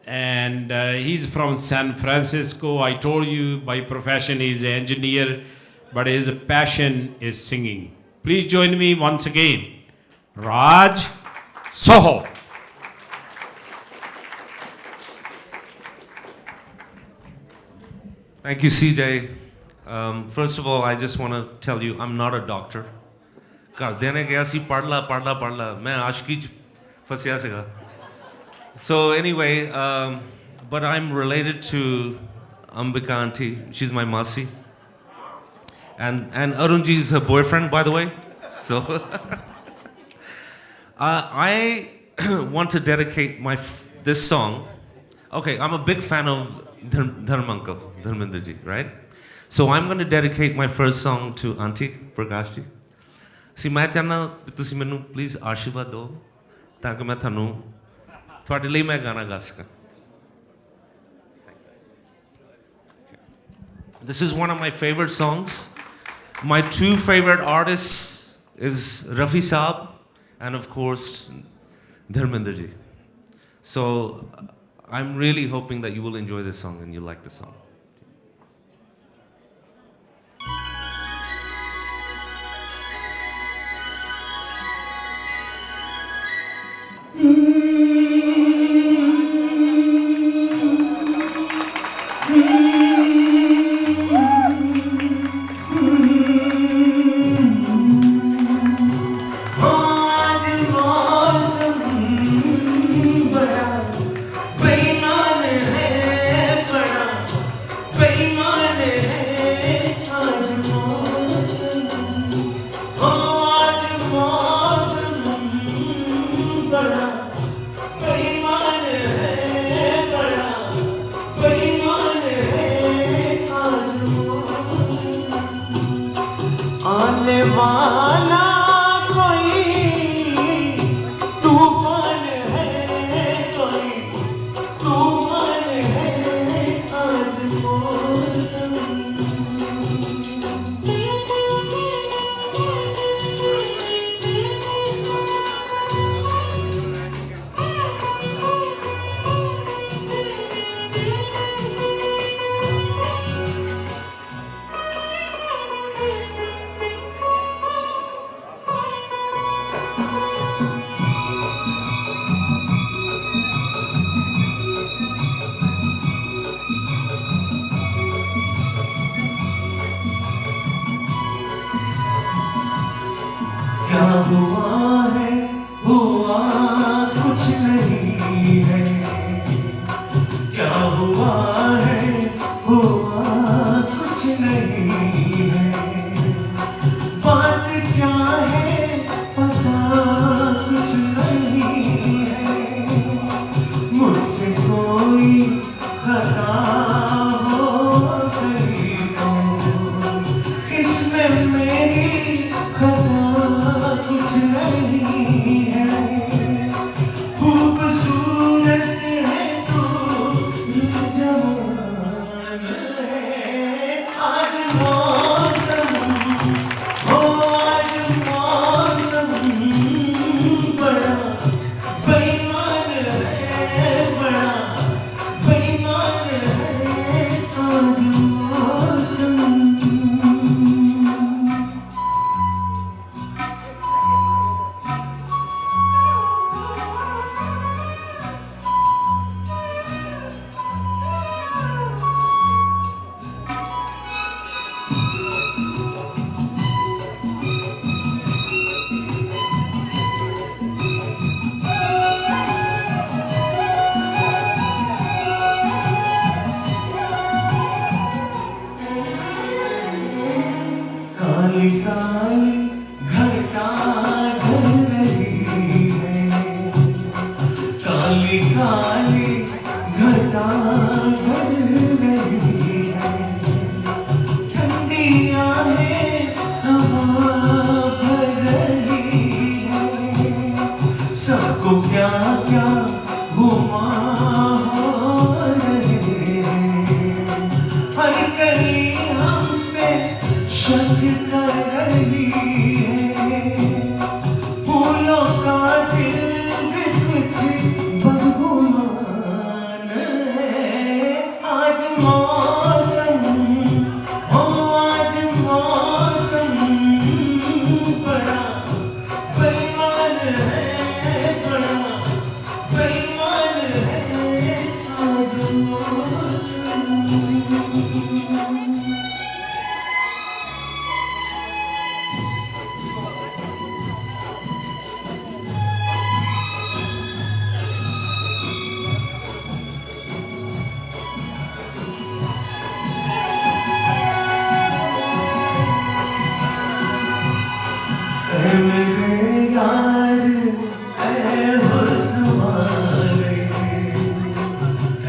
and he's from San Francisco. I told you by profession he's an engineer, but his passion is singing. Please join me once again, Raj Sohal. Thank you, CJ. First of all, I just want to tell you, I'm not a doctor. घरदे ने कहा सी पढ़ ला मैं आशिकी फंसिया सीगा. So anyway, but I'm related to Ambika auntie. She's my masi, and Arunji is her boyfriend, by the way. So I want to dedicate this song. Okay, I'm a big fan of Dharmankal, Dharmendraji, right? So I'm going to dedicate my first song to Auntie Prakash ji. See, मैं चाहना तुसी मैनू please आशीर्वाद दो ताकि मैं थानू थोड़े लिए मैं गाना गा सका. This is one of my favorite songs. My two favorite artists is Rafi Saab and of course Dharmendra ji. So I'm really hoping that you will enjoy this song and you like this song. वाला कोई तूफान है, कोई तूफान है आज मौसम। क्या हुआ है, हुआ कुछ नहीं है। क्या हुआ है, हुआ कुछ नहीं है। बात क्या है, पता कुछ नहीं है। मुझसे कोई खता हो गई तो इसमें मेरी खता कुछ नहीं है। खूबसूरत है तू, जवान है। आज मौसम हो, आज मौसम बड़ा बेईमान है, बड़ा बेईमान है आज मौसम। काली काली घटा ढल रही है, काली काली घटा ढल रही है। ठंडियां है हवा भर रही है। सबको क्या क्या घुमा हो रहे हैं। हर गली हम पे शक कर रही है। फूलों का दिल भी कुछ बदगुमान है। आज मौसम हो, आज मौसम बड़ा बेईमान है, बड़ा बेईमान है आज मौसम। ऐ मेरे यार, ऐ हुस्न वाले,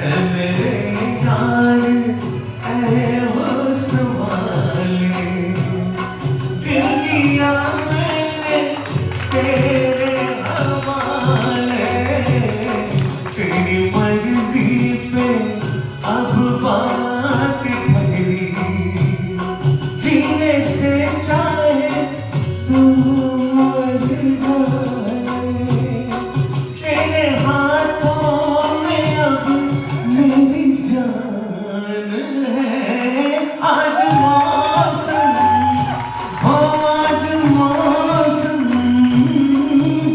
ऐ मेरे यार, ऐ हुस्न वाले। दिल दिया मैंने तेरे हवाले। तेरी मर्जी पे अब बात ठहरी। जीने दे चाहे तू मर डाले। तेरे हाथों में अब मेरी जान है। आज मौसम हो, आज मौसम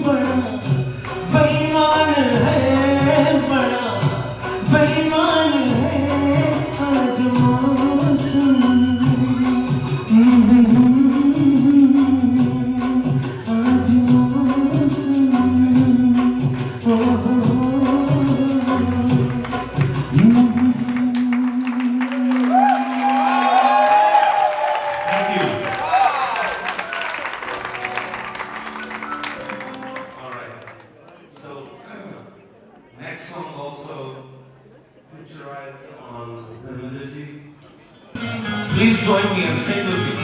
बड़ा बेईमान है, बड़ा बेईमान है आज मौसम। आज मौसम हो, Thank you. All right. So, next song also, put your eyes on the melody. Please join me and sing with me.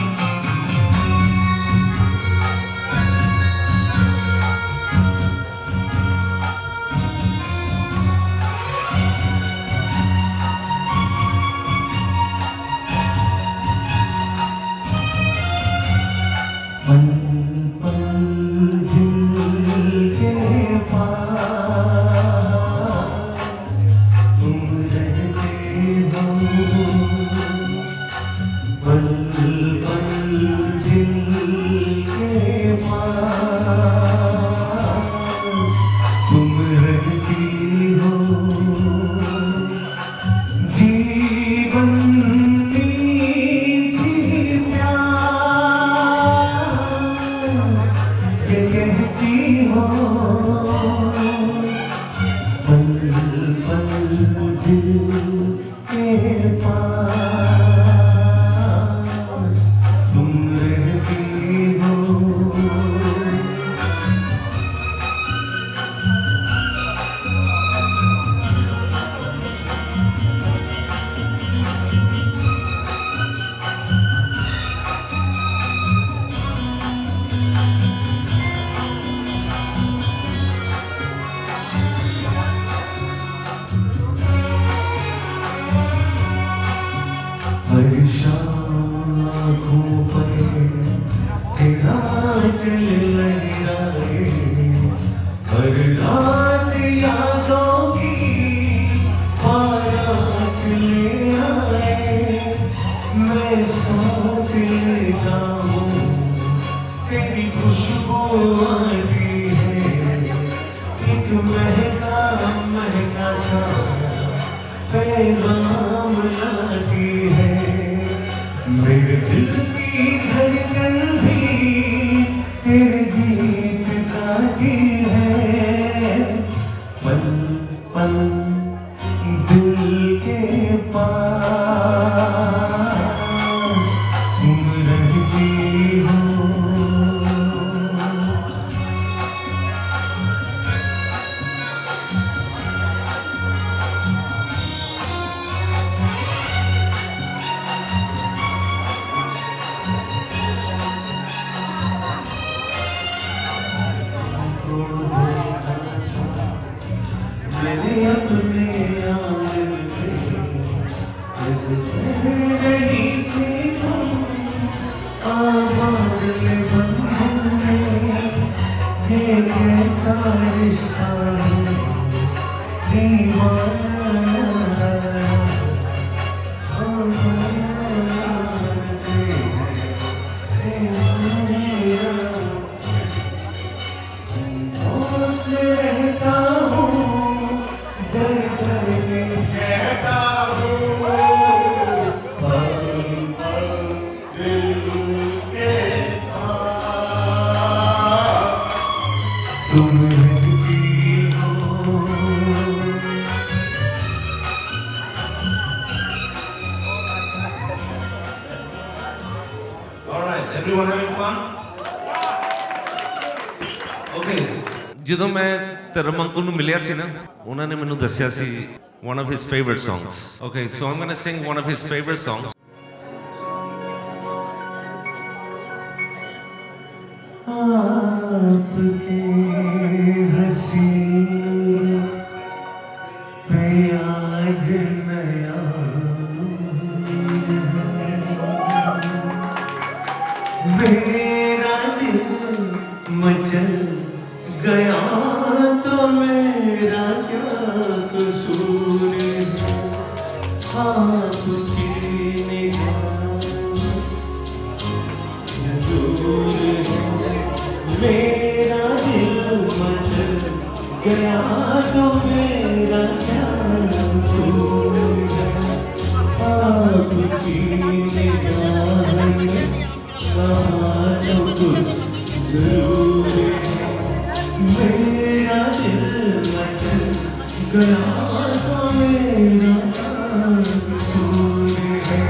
हर शाम आँखों पर तेरा चल लहराए, हर रात यादों की बारात ले आए। मैं सांस लेता हूँ तेरी खुशबू आती है, एक महका महका सा पैगाम लाती है। मेरे दिल की धड़कन भी तेरे गीत गाती है। पल पल दिल के पास तुम रहती हो। मैंने अपने आंगन में ऐसे रही थी तुम, आबाद में बंधन में ये कैसा रिश्ता है दीवाना। रहता हूँ डर डर के कहता हूँ, पल पल दिल के पास तुम रहती हो। All right, everyone having fun? Okay. ਜਦੋਂ ਮੈਂ ਧਰਮ ਅੰਕਲ ਨੂੰ ਮਿਲਿਆ ਸੀ ਨਾ, ਉਹਨਾਂ ਨੇ ਮੈਨੂੰ ਦੱਸਿਆ ਸੀ one of his favorite songs. Okay, so I'm going to sing one of his favorite songs. आपके हसीन पे आज नया मेरा दिल मचल गया तो मेरा क्या कसूर है। आपकी निगाह दूर है, मेरा दिल मचल गया तो मेरा क्या कसूर है। आपकी निगाह कहाँ तो कुछ जरूर है, मेरा दिल मचल गया तो मेरा क्या कसूर है।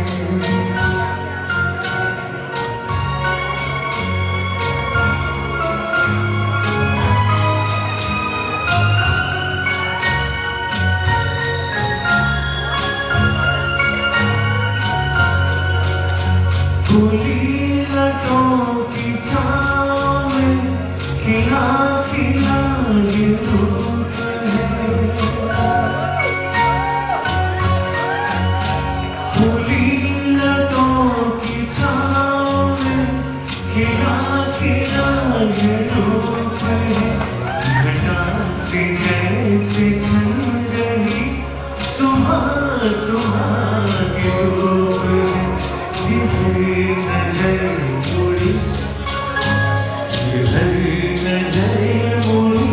खुली लटों की छाँव में खिला खिला ये धूप है। खुली लटों की छाँव में खिला खिला ये धूप है। घटा से जैसे छन रही सुबह सुबह की धूप है। जिधर नजर मुड़ी, जिधर नजर मुड़ी,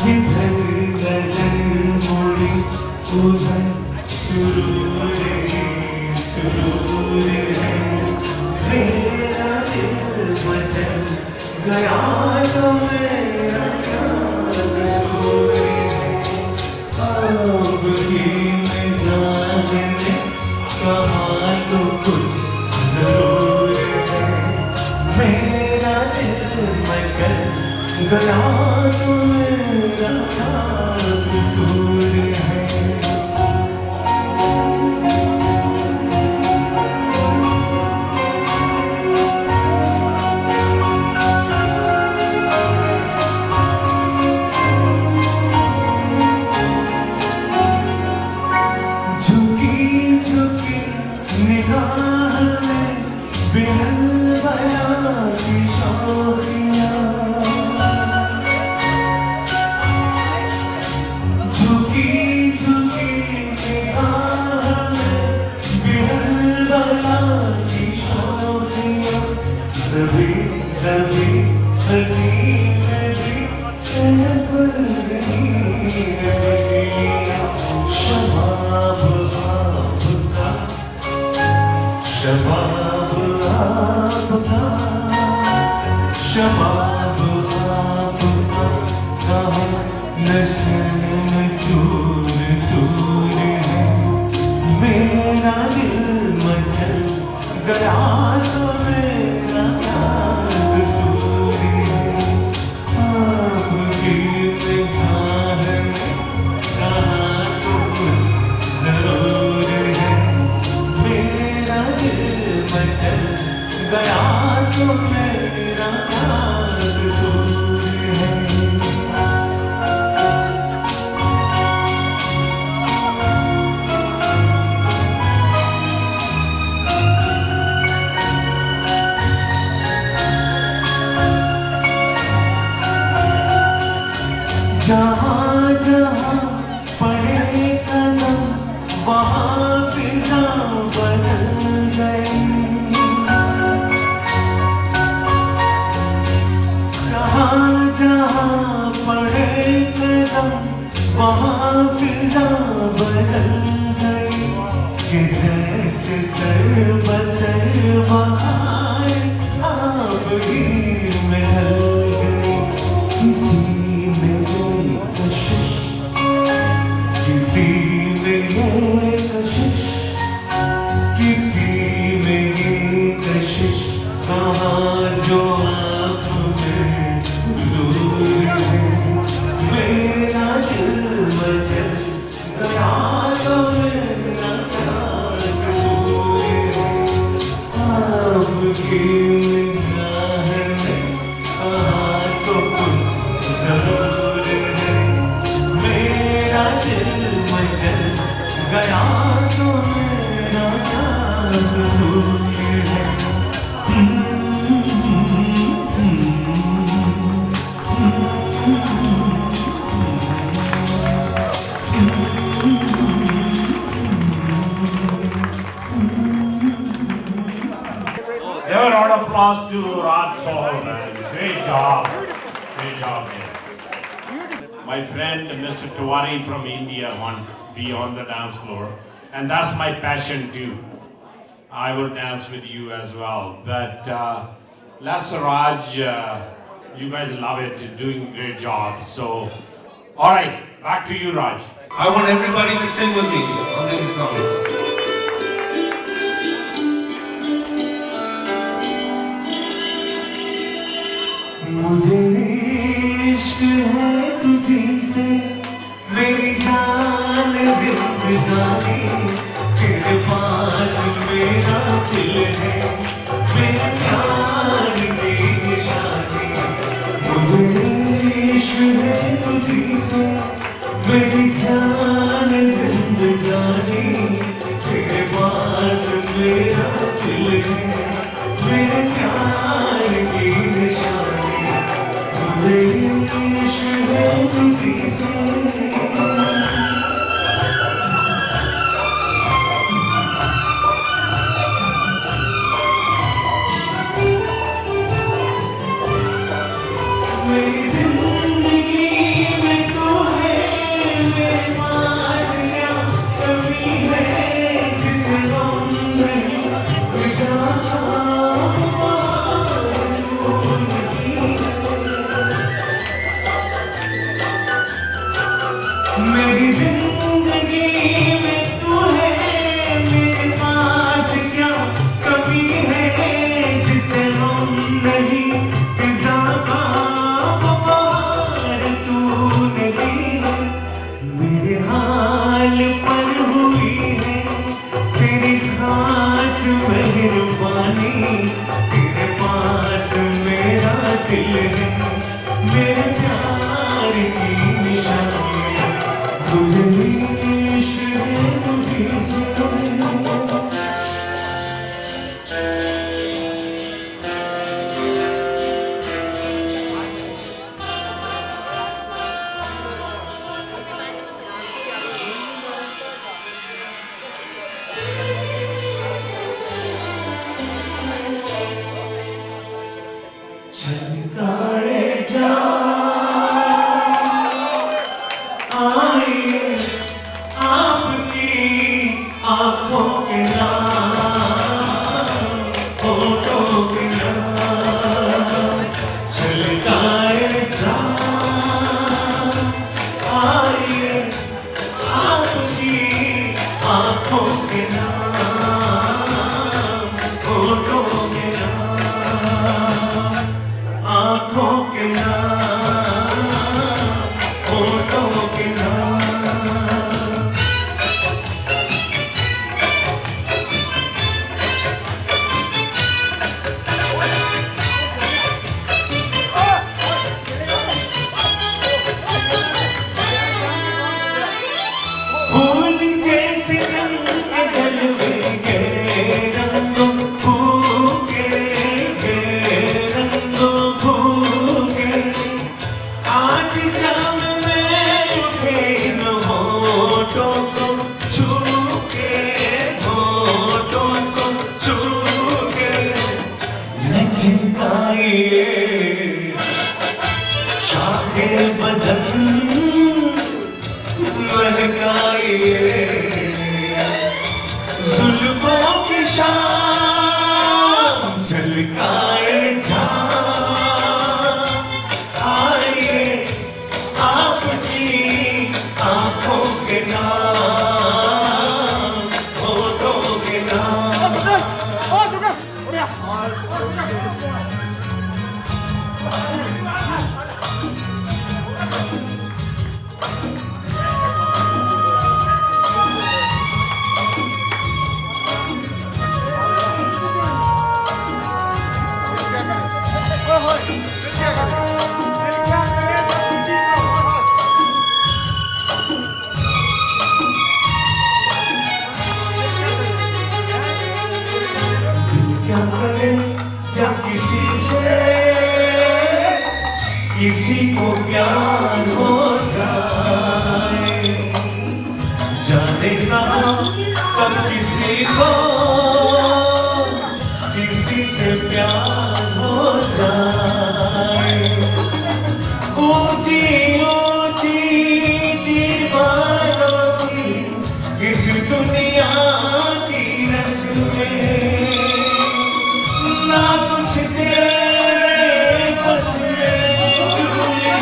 जिधर नजर मुड़ी उधर सुरूर सुरूर है। मेरा दिल मचल गया तो मेरा क्या कसूर है। झुकी झुकी निगाह में बिहलबला की शोखियाँ दबी दबी हंसी में भी तड़प रही है बिजलियाँ शबाब आपका शबाब आपका शबाब आपका कहाँ नशे में चूर चूर है मेरा दिल मचल गया तो मेरा क्या कसूर है आपकी निगाह में कहाँ तो कुछ जरूर है मेरा दिल मचल गया तो मेरा क्या कसूर है जहाँ जहाँ पड़े कदम वहाँ फिजा बदल गई जहाँ जहाँ पड़े कदम वहाँ फिजा बदल गई कि जैसे सर बसर बहार आप ही में ढल गई किसी में ये कशिश किसी में ये कशिश किसी में ये कशिश कहाँ जो आप में दूर है मेरा दिल मचल गया तो मेरा क्या कसूर है आपकी निगाह में कहाँ तो कुछ जरूर है मेरा दिल मचल गया तो मेरा क्या कसूर है Give a round of applause to Raj Sohal, man. Great job. Great job, man. My friend Mr. Tiwari from India want to be on the dance floor. And that's my passion too. I will dance with you as well. But Les Raj, you guys love it, you're doing a great job. So, all right, back to you, Raj. I want everybody to sing with me on these songs. मुझे इश्क है तुझी से मेरी जान जिंदगानी तेरे पास मेरा दिल है मेरे प्यार की निशानी मुझे इश्क है तुझी से मेरी जान जिंदगानी तेरे पास मेरा दिल है मेरे प्यार की निशानी देश है तुझी से मेरी जिंदगी में तू है मेरे पास क्या कमी है जिसे हम नहीं बुझा मेरी जिंदगी में तू है मेरे पास क्या कमी है जिसे हम नहीं फिजा का बहार तूने दी है मेरे हाल पर हुई है तेरी खास मेहरबानी तेरे पास मेरा दिल है मेरे प्यार की निशानी तुझे इश्क है तुझी से आइए आपकी आंखों के नाम, होठों के नाम छलकाए जान। आइए आपकी आंखों के नाम, होठों के नाम, आंखों के नाम, होठों के नाम। फूल जैसे रंग ढलवे गए रंगों फूके गए रंगों फूके। आज जाम में उठे इन होठों को छूके, होठों को छूके। लचकाइए शाखे बदन, महकाइए जुल्फों की शाम, झलकाए जान। आइए आपकी आंखों के नाम, होठों के नाम। क्या करे जब किसी से किसी को प्यार हो जाए, जाने ना कब किसी को किसी से प्यार हो जाए। ऊंची ऊंची दीवारों सी इस दुनिया की रस्में, ना कुछ तेरे बस में चूली,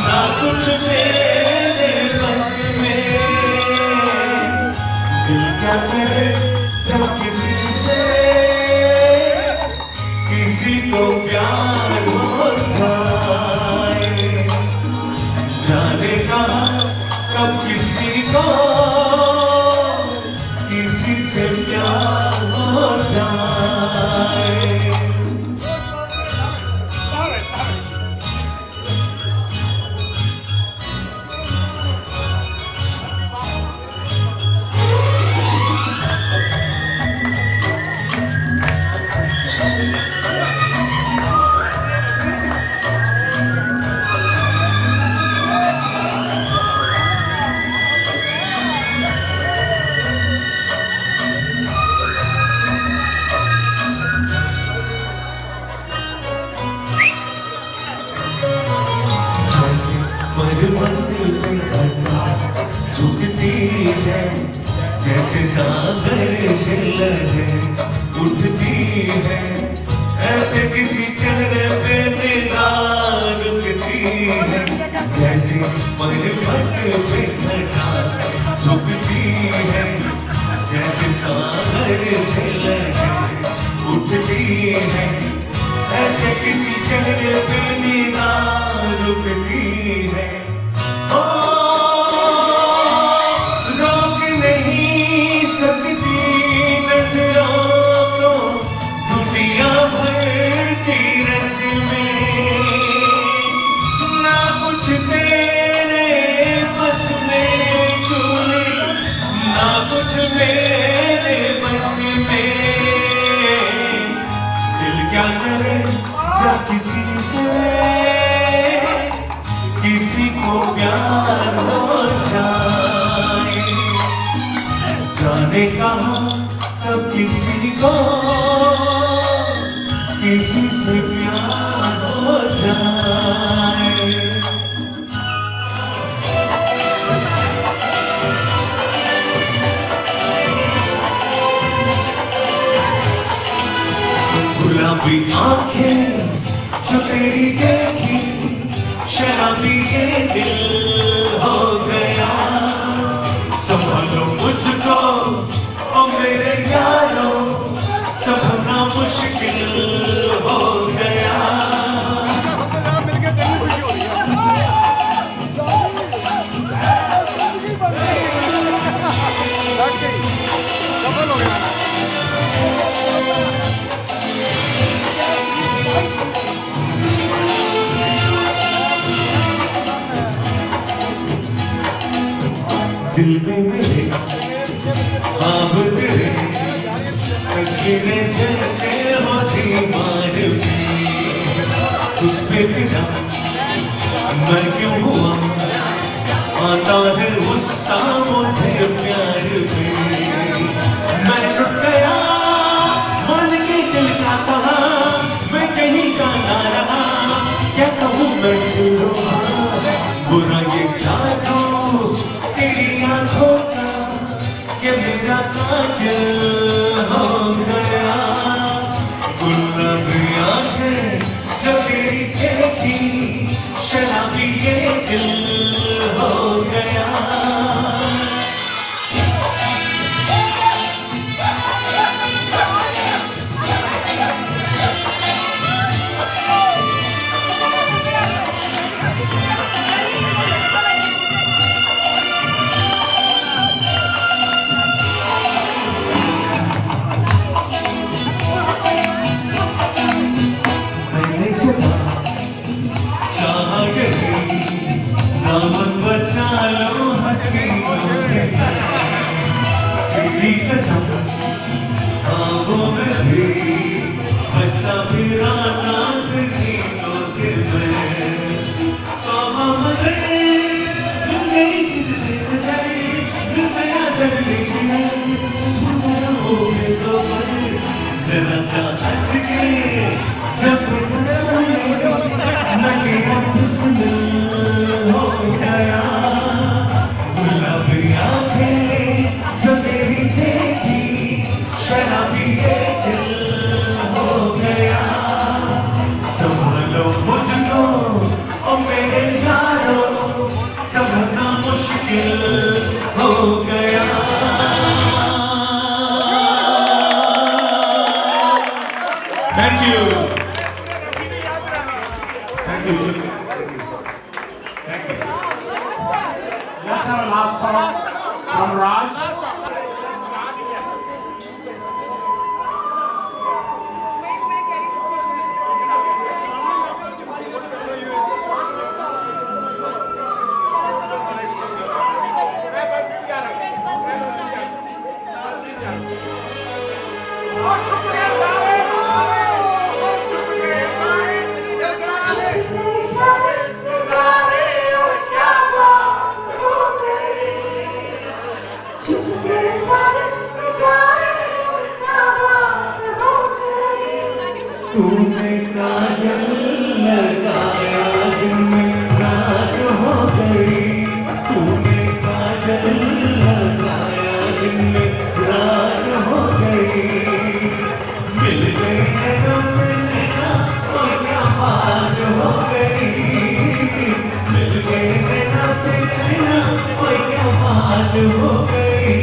ना कुछ मेरे बस में। दिल क्या करे जब किसी से किसी को प्यार हो जाए, जाने कहाँ कब किसी को किसी से प्यार हो जाए। झुकती है जैसे सागर से लहरें उठती है, ऐसे किसी चेहरे पे निगाह रुकती है। जैसे पर्वत पे घटा झुकती है, जैसे सागर से लहरें उठती है, ऐसे किसी चेहरे पे निगाह रुकती है। ओ रोक नहीं सकती नजरों को दुनिया भर की रस्में, ना कुछ तेरे बस में चूली, ना कुछ मेरे बस में। दिल क्या करे जब किसी से किसी को प्यार हो जाए, जाने कहाँ कब किसी को किसी से प्यार हो जाए। दिल में मेरे ख्वाब तेरे तस्वीरें जैसे होती मार तुझ पे फिदा मैं क्यों हुआ आता है गुस्सा मुझे प्यार पे मैं रुक गया मान के दिल का कहा मैं कहीं का ना रहा क्या कहूँ मैं क्यों बुरा ये जादू तेरी आंखों का ये मेरा कातिल हो गया गुलाबी आंखें जो तेरी देखी शराबी ये दिल हो गया मैंने सुना चाह गई दामन बचा लो हसीनों से तेरी कसम ख्वाबों में भी बचता फिरा नाज़नीनों से मैं तो हम रुक गई तुझसे नजर रुक गया दर्द सुना हो गए तो जरा सा हंस के जब मैं तेरा दुश्मन हो गया गुलाबी आंखें जो तेरी देखी शराबी ये दिल हो गया संभलो मुझको ओ मेरे यारो संभलना मुश्किल हो गया Thank you. Thank you. Thank you. Let's have a last song from Raj. तूने काजल लगाया दिल में रात हो गई तूने काजल लगाया दिल में रात हो गई मिल गई नैनों से नैना और क्या बात हो गई मिल गई नैना से नैना और क्या बात हो गई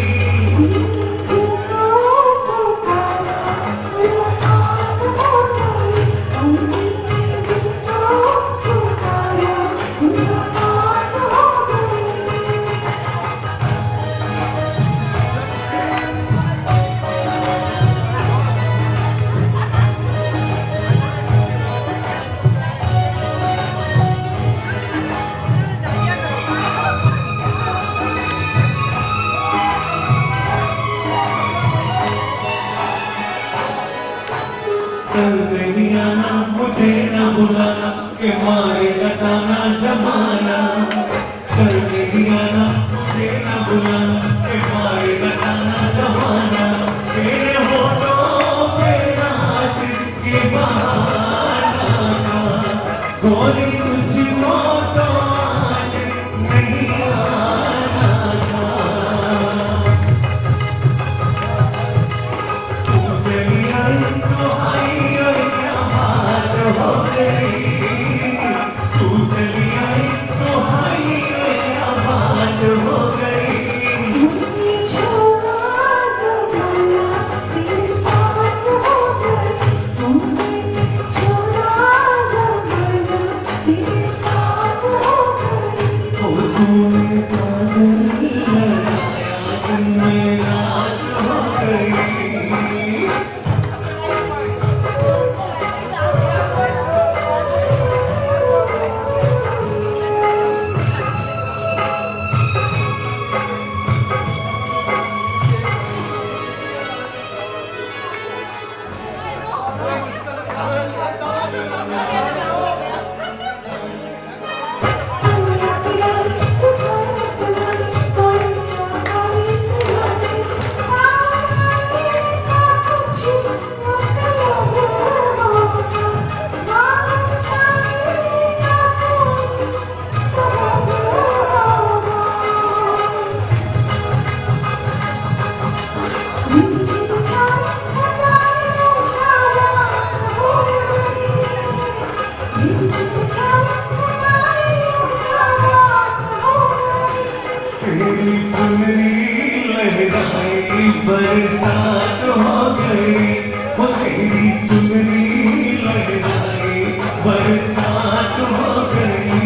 कर नहीं आना मुझे न बुलाना के मारे बताना जमाना कर नहीं आना मुझे न बुलाना के मारे बताना जमाना तेरे होठों पे नाच के बहाना था गोरी तुझको तो आज नहीं आना था तू चली आई तो आई और क्या बात हो गई तू चली आई तो आई और क्या बात हो गई चुनरी लहराई बरसात हो गई वो तेरी चुनरी लहराई बरसात हो गई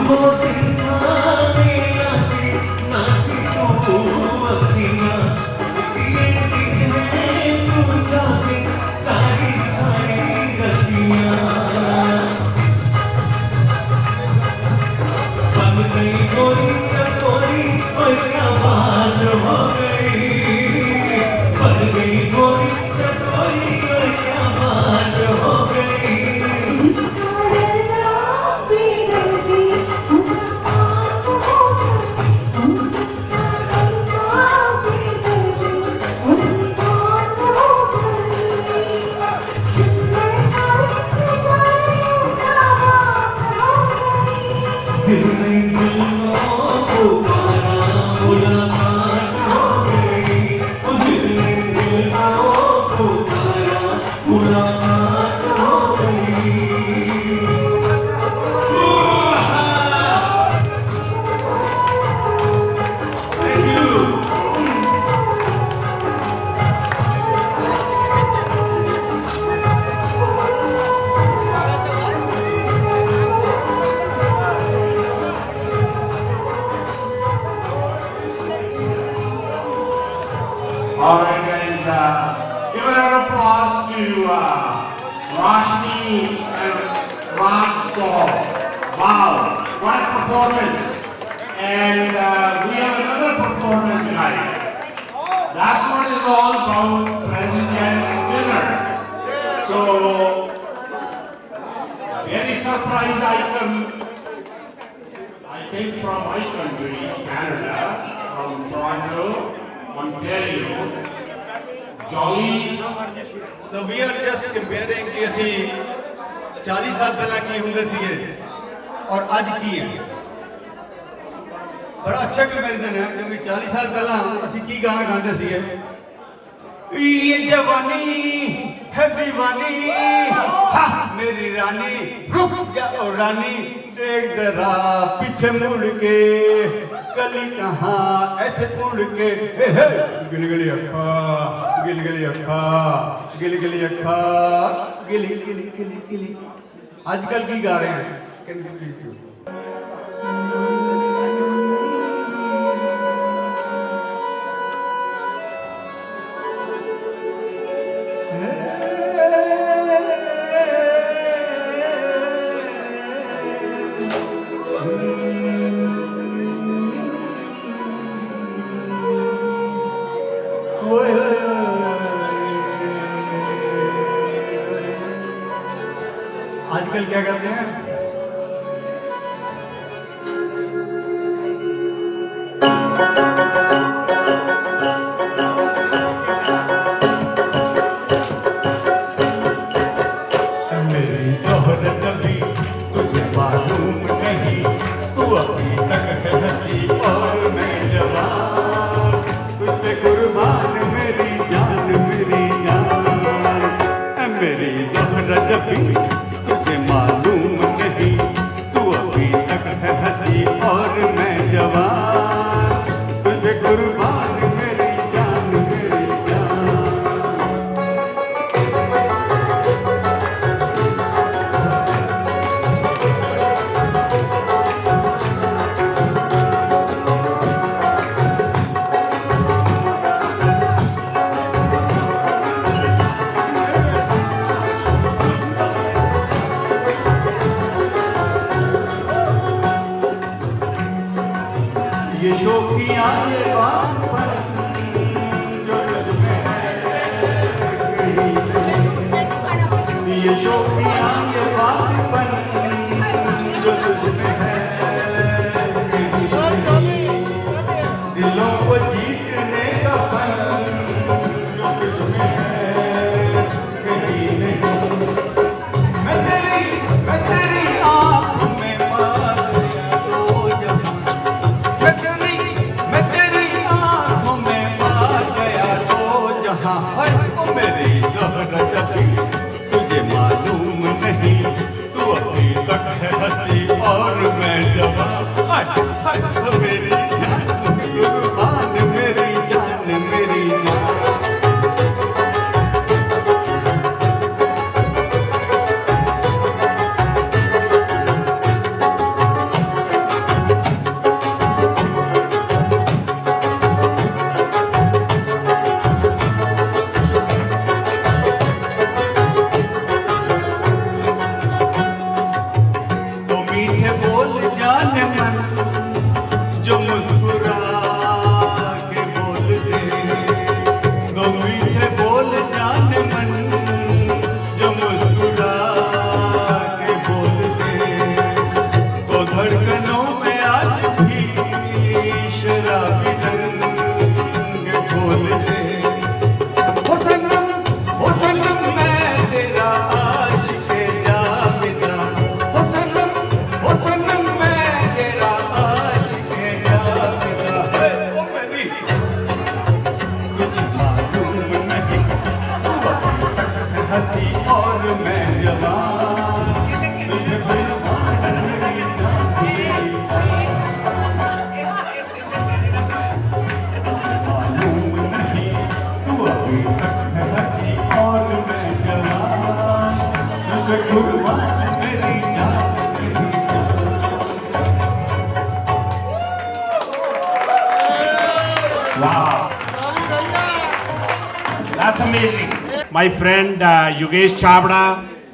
वो दिन आने लगे ना कि तू अपना ये दिन है तू जाके सारी सारी रतियाँ बन गई गोरी चकोरी और क्या बात हो गई बन गई गोरी चकोरी और क्या बात हो गई दिल में दिल को पुकारा मुलाकात हो गई ओ दिल में दिल को पुकारा मुलाकात हो गई Thank you. All right, guys, give a round of applause to Roshni and Ram Saul. Wow, what a performance. And we have another performance, guys. That's what it's all about, President's Dinner. So, very surprise item, I think from my country, Canada, from Toronto, Ontario, Jolly. So we are just comparing कि ਅਸੀਂ 40 ਸਾਲ ਪਹਿਲਾਂ ਕੀ ਹੁੰਦੇ ਸੀਗੇ ਔਰ ਅੱਜ ਕੀ ਹੈ बड़ा अच्छा कंपैरिजन है क्योंकि 40 साल पहला ਅਸੀਂ ਕੀ गाना गाते ਸੀਗੇ ये जवानी है दीवानी हा मेरी रानी रुक जा ओ रानी देख जरा पीछे मुड़ के कली कहाँ ऐसे मुड़ के गिली गिली अखा गिली गिली अखा गिली गिली अखा गिली गिली गिली गिली आजकल की गा रहे हैं Can you please do? आजकल क्या करते हैं मेरी शोहरत भी तुझे मालूम नहीं तू अभी तक है हंसी और मैं जवान तुझ पे कुर्बान मेरी जान मेरी शोहरत भी तुझे मालूम नहीं ये शोखियाँ ये बातपन जो तुझ में है दिलों को जीतने का फन जो तुझ में है कहीं नहीं मैं तेरी आँखों में पा गया तो जहाँ मैं तेरी आँखों में पा गया तो जहाँ हाय ओ मेरी ज़हरा जदी तुझे मालूम नहीं तू अभी तक है हंसी और मैं जवान हाय हाय ओ मेरी जान कुर्बान मेरी जान मेरी जान तो मीठे बोल जाने मन जो मुस्कुरा के बोल दे तो मीठे बोल जाने मन जो मुस्कुरा के बोल दे तो धड़कनों में आज भी शराबी रंग खोल दे ओ सनम मैं तेरा आशिक़ जाविदा ओ सनम मैं तेरा आशिक़ जाविदा है ओ मेरी कुछ मालूम नहीं तू अभी तक है हंसी और मैं जवान तुझे कुर्बान मेरी जान मेरी मालूम नहीं तू अभी तक है हंसी और मैं जवान तुझे कुर्बान मेरी जान मेरी Wow. That's amazing. My friend Yogesh Chabda,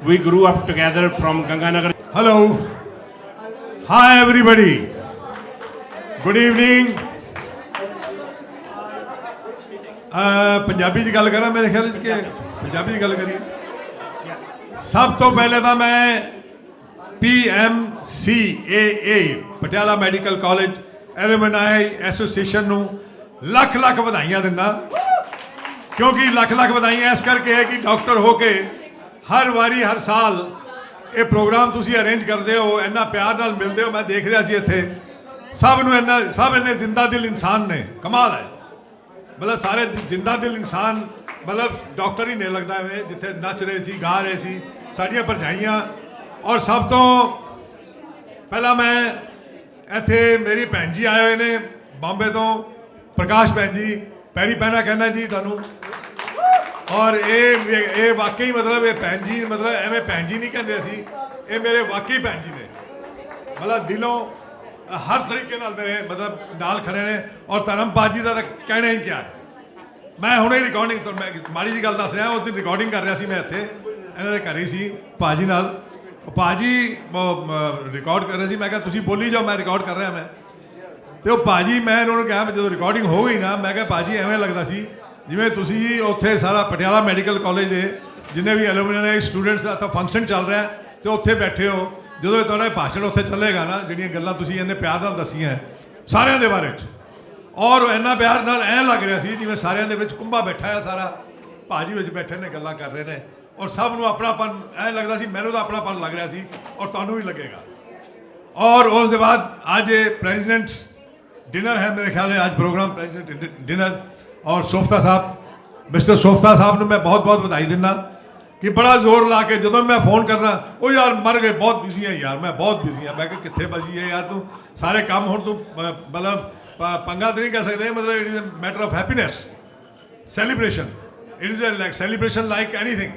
we grew up together from Ganganagar. Hello. Hi everybody. Good evening. Punjabi 'ਚ ਗੱਲ ਕਰਾਂ ਮੇਰੇ ਖਿਆਲ 'ਚ ਕਿ ਪੰਜਾਬੀ 'ਚ ਗੱਲ ਕਰੀਏ ਸਭ ਤੋਂ ਪਹਿਲੇ ਤਾਂ ਮੈਂ PMCAA Patiala medical college alumni association ਨੂੰ ਲੱਖ ਲੱਖ ਵਧਾਈਆਂ ਦਿੰਦਾ ਕਿਉਂਕਿ ਲੱਖ ਲੱਖ ਵਧਾਈਆਂ ਇਸ ਕਰਕੇ ਹੈ ਕਿ ਡਾਕਟਰ ਹੋ ਕੇ ਹਰ ਵਾਰੀ ਹਰ ਸਾਲ ਇਹ ਪ੍ਰੋਗਰਾਮ ਤੁਸੀਂ ਅਰੇਂਜ ਕਰਦੇ ਹੋ ਇੰਨਾ ਪਿਆਰ ਨਾਲ ਮਿਲਦੇ ਹੋ ਮੈਂ ਦੇਖ ਰਿਹਾ ਸੀ ਇੱਥੇ ਸਭ ਇੰਨੇ ਜ਼ਿੰਦਾ ਦਿਲ ਇਨਸਾਨ ਨੇ ਕਮਾਲ ਹੈ ਮਤਲਬ ਸਾਰੇ ਜ਼ਿੰਦਾ ਦਿਲ ਇਨਸਾਨ ਮਤਲਬ ਡਾਕਟਰ ਹੀ ਨਹੀਂ ਲੱਗਦਾ ਐਵੇਂ ਜਿੱਥੇ ਨੱਚ ਰਹੇ ਸੀ ਗਾ ਰਹੇ ਸੀ ਸਾਡੀਆਂ ਭਰਜਾਈਆਂ ਔਰ ਸਭ ਤੋਂ ਪਹਿਲਾਂ ਮੈਂ ਇੱਥੇ ਮੇਰੀ ਭੈਣ ਜੀ ਆਏ ਹੋਏ ਨੇ ਬੰਬੇ ਤੋਂ ਪ੍ਰਕਾਸ਼ ਭੈਣ ਜੀ ਪੈਰੀ ਪੈਣਾ ਕਹਿੰਦਾ ਜੀ ਤੁਹਾਨੂੰ ਔਰ ਇਹ ਵਾਕਈ ਮਤਲਬ ਇਹ ਭੈਣ ਜੀ ਮਤਲਬ ਐਵੇਂ ਭੈਣ ਜੀ ਨਹੀਂ ਕਹਿੰਦੇ ਅਸੀਂ ਇਹ ਮੇਰੇ ਵਾਕਈ ਭੈਣ ਜੀ ਨੇ ਮਤਲਬ ਦਿਲੋਂ ਹਰ ਤਰੀਕੇ ਨਾਲ ਮੇਰੇ ਮਤਲਬ ਨਾਲ ਖੜੇ ਨੇ ਔਰ ਧਰਮਪਾਲ ਜੀ ਦਾ ਤਾਂ ਕਹਿਣਾ ਹੀ ਕਿਆ ਹੈ ਮੈਂ ਹੁਣੇ ਰਿਕਾਰਡਿੰਗ ਤੋਂ ਮੈਂ ਮਾੜੀ ਜੀ ਗੱਲ ਦੱਸ ਰਿਹਾ ਉਸ ਦਿਨ ਰਿਕਾਰਡਿੰਗ ਕਰ ਰਿਹਾ ਸੀ ਮੈਂ ਇੱਥੇ ਇਹਨਾਂ ਦੇ ਘਰੇ ਸੀ ਭਾਜੀ ਨਾਲ ਭਾਜੀ ਰਿਕਾਰਡ ਕਰ ਰਹੇ ਸੀ ਮੈਂ ਕਿਹਾ ਤੁਸੀਂ ਬੋਲੀ ਜਾਓ ਮੈਂ ਰਿਕਾਰਡ ਕਰ ਰਿਹਾ ਮੈਂ ਤੇ ਉਹ ਭਾਜੀ ਮੈਂ ਇਹਨਾਂ ਨੂੰ ਕਿਹਾ ਜਦੋਂ ਰਿਕਾਰਡਿੰਗ ਹੋ ਗਈ ਨਾ ਮੈਂ ਕਿਹਾ ਭਾਜੀ ਐਵੇਂ ਲੱਗਦਾ ਸੀ ਜਿਵੇਂ ਤੁਸੀਂ ਉੱਥੇ ਸਾਰਾ ਪਟਿਆਲਾ ਮੈਡੀਕਲ ਕਾਲਜ ਦੇ ਜਿੰਨੇ ਵੀ ਐਲੂਮਨੀ ਸਟੂਡੈਂਟਸ ਦਾ ਤਾਂ ਫੰਕਸ਼ਨ ਚੱਲ ਰਿਹਾ ਤੇ ਉੱਥੇ ਬੈਠੇ ਹੋ ਜਦੋਂ ਤੁਹਾਡਾ ਭਾਸ਼ਣ ਉੱਥੇ ਚੱਲੇਗਾ ਨਾ ਜਿਹੜੀਆਂ ਗੱਲਾਂ ਤੁਸੀਂ ਇੰਨੇ ਪਿਆਰ ਨਾਲ ਦੱਸੀਆਂ ਸਾਰਿਆਂ ਦੇ ਬਾਰੇ 'ਚ ਔਰ ਇੰਨਾ ਪਿਆਰ ਨਾਲ ਐਂ ਲੱਗ ਰਿਹਾ ਸੀ ਜਿਵੇਂ ਸਾਰਿਆਂ ਦੇ ਵਿੱਚ ਕੁੰਭਾ ਬੈਠਾ ਹੈ ਸਾਰਾ ਭਾਜੀ ਵਿੱਚ ਬੈਠੇ ਨੇ ਗੱਲਾਂ ਕਰ ਰਹੇ ਨੇ ਔਰ ਸਭ ਨੂੰ ਆਪਣਾਪਨ ਐਂ ਲੱਗਦਾ ਸੀ ਮੈਨੂੰ ਤਾਂ ਆਪਣਾਪਨ ਲੱਗ ਰਿਹਾ ਸੀ ਔਰ ਤੁਹਾਨੂੰ ਵੀ ਲੱਗੇਗਾ ਔਰ ਉਸ ਦੇ ਬਾਅਦ ਅੱਜ ਪ੍ਰੈਜ਼ੀਡੈਂਟ डिनर है मेरे ख्याल है आज प्रोग्राम प्रेसिडेंट डिनर और सोफ्ता साहब मिस्टर सोफ्ता साहब ने मैं बहुत बहुत बधाई देना कि बड़ा जोर ला के जो मैं फ़ोन करना वो यार मर गए बहुत बिजी है यार मैं बहुत बिजी हाँ मैं कितने बजी है यार तू सारे काम हो तू मतलब पंगा तो नहीं कह सकते मतलब it is a matter of happiness celebration it is a like celebration like anything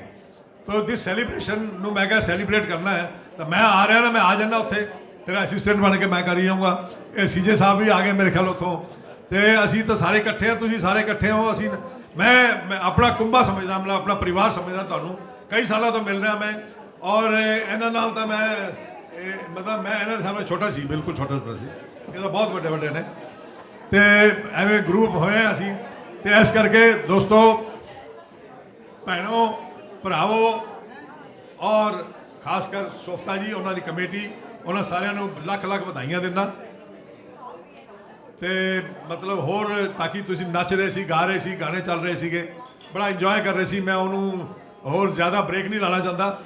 तो दिस सेलिब्रेशन मैं क्या सेलिब्रेट करना है तो मैं आ रहा ना मैं आ जाना उत्थे तेरा असिस्टेंट बन के मैं करी जाऊँगा ਇਹ ਸੀਜੇ ਸਾਹਿਬ ਵੀ ਆ ਗਏ ਮੇਰੇ ਖਿਆਲ ਉੱਥੋਂ ਤੇ ਅਸੀਂ ਤਾਂ ਸਾਰੇ ਇਕੱਠੇ ਹਾਂ ਤੁਸੀਂ ਸਾਰੇ ਇਕੱਠੇ ਹੋ ਅਸੀਂ ਮੈਂ ਆਪਣਾ ਕੁੰਭਾ ਸਮਝਦਾ ਮਤਲਬ ਆਪਣਾ ਪਰਿਵਾਰ ਸਮਝਦਾ ਤੁਹਾਨੂੰ ਕਈ ਸਾਲਾਂ ਤੋਂ ਮਿਲ ਰਿਹਾ ਮੈਂ ਔਰ ਇਹਨਾਂ ਨਾਲ ਤਾਂ ਮੈਂ ਮਤਲਬ ਮੈਂ ਇਹਨਾਂ ਦੇ ਸਾਹਮਣੇ ਛੋਟਾ ਸੀ ਬਿਲਕੁਲ ਛੋਟਾ ਸੀ ਇਹ ਤਾਂ ਬਹੁਤ ਵੱਡੇ ਵੱਡੇ ਨੇ ਤੇ ਐਵੇਂ ਗਰੁੱਪ ਹੋਏ ਅਸੀਂ ਤੇ ਇਸ ਕਰਕੇ ਦੋਸਤੋ ਭੈਣੋ ਭਰਾਵੋ ਔਰ ਖਾਸ ਕਰ ਸੋਫਤਾ ਜੀ ਉਹਨਾਂ ਦੀ ਕਮੇਟੀ ਉਹਨਾਂ ਸਾਰਿਆਂ ਨੂੰ ਲੱਖ ਲੱਖ ਵਧਾਈਆਂ ਦਿੰਦਾ ਤੇ ਮਤਲਬ ਹੋਰ ਤਾਂ ਕਿ ਤੁਸੀਂ ਨੱਚ ਰਹੇ ਸੀ ਗਾ ਰਹੇ ਸੀ ਗਾਣੇ ਚੱਲ ਰਹੇ ਸੀਗੇ ਬੜਾ ਇੰਜੋਏ ਕਰ ਰਹੇ ਸੀ ਮੈਂ ਉਹਨੂੰ ਹੋਰ ਜ਼ਿਆਦਾ ਬ੍ਰੇਕ ਨਹੀਂ ਲਾਣਾ ਚਾਹੁੰਦਾ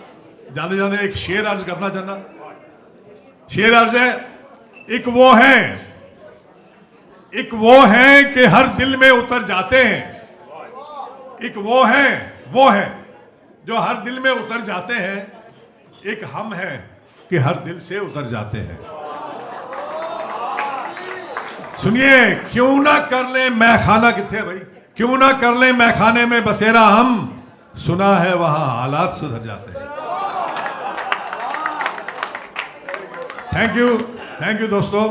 ਜਾਂਦੇ ਜਾਂਦੇ एक शेर अर्ज करना चाहना शेर अर्ज है एक वो है कि हर दिल में उतर जाते हैं एक वो है जो हर दिल में उतर जाते हैं एक हम है कि हर दिल से उतर जाते हैं सुनिए क्यों ना कर ले मैखाना किथे भाई क्यों ना कर ले मैखाने में बसेरा हम सुना है वहां हालात सुधर जाते हैं थैंक यू दोस्तों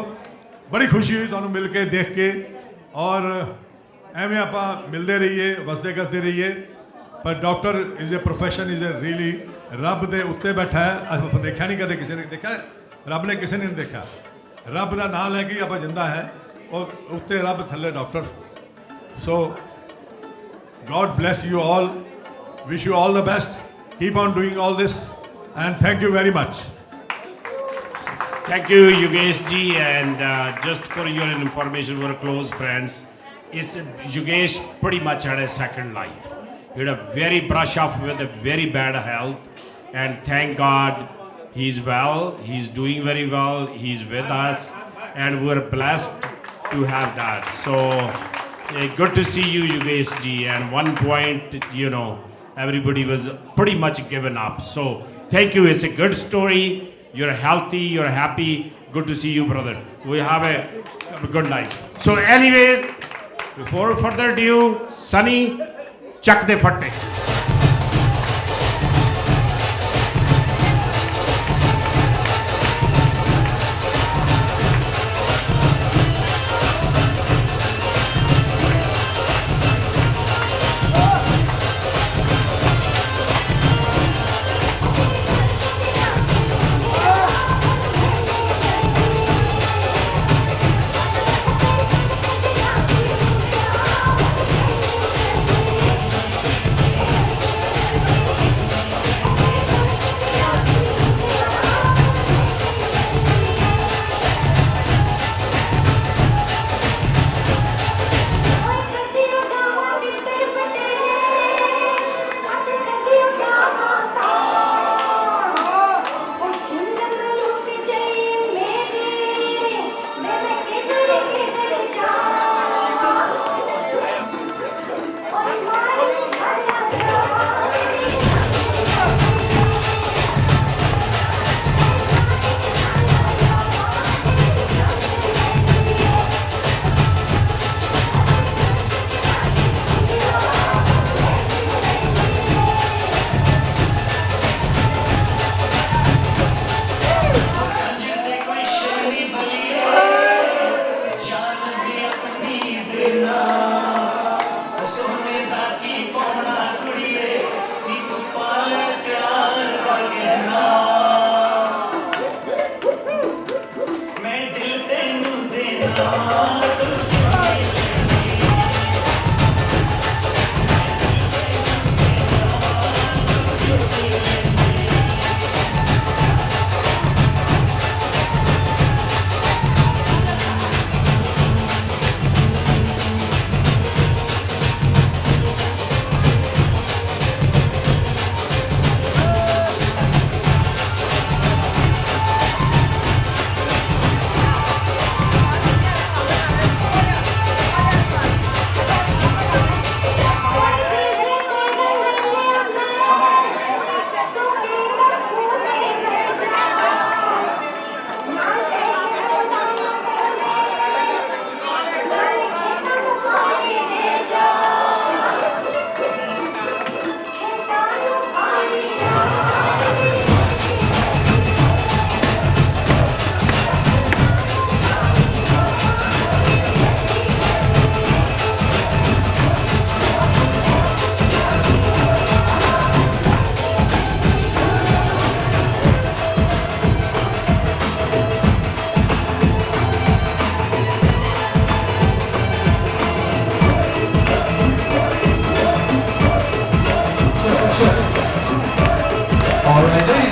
बड़ी खुशी हुई तुहानू मिल के देख के और एवें आपां मिलते रहिए वसदे गसदे रहिए पर doctor is a profession is a really रब दे उत्ते बैठा है आप देखा नहीं कदे किसी ने देखा रब ने किसी ने नहीं देखा रब का नाम लैके ही आप जिंदा है और उत्ते रब थले doctor so God bless you all wish you all the best keep on doing all this and thank you very much Thank you, Yogesh ji, and just for your information, we're close friends. Yogesh pretty much had a second life. He had a very brush off with a very bad health, and thank God he's well, he's doing very well, he's with us, and we're blessed to have that. So good to see you, Yogesh ji. And one point, everybody was pretty much given up. So thank you. It's a good story. You're healthy, you're happy. Good to see you, brother. We have a good night. So anyways, before further ado, Sunny, chuck the fatte.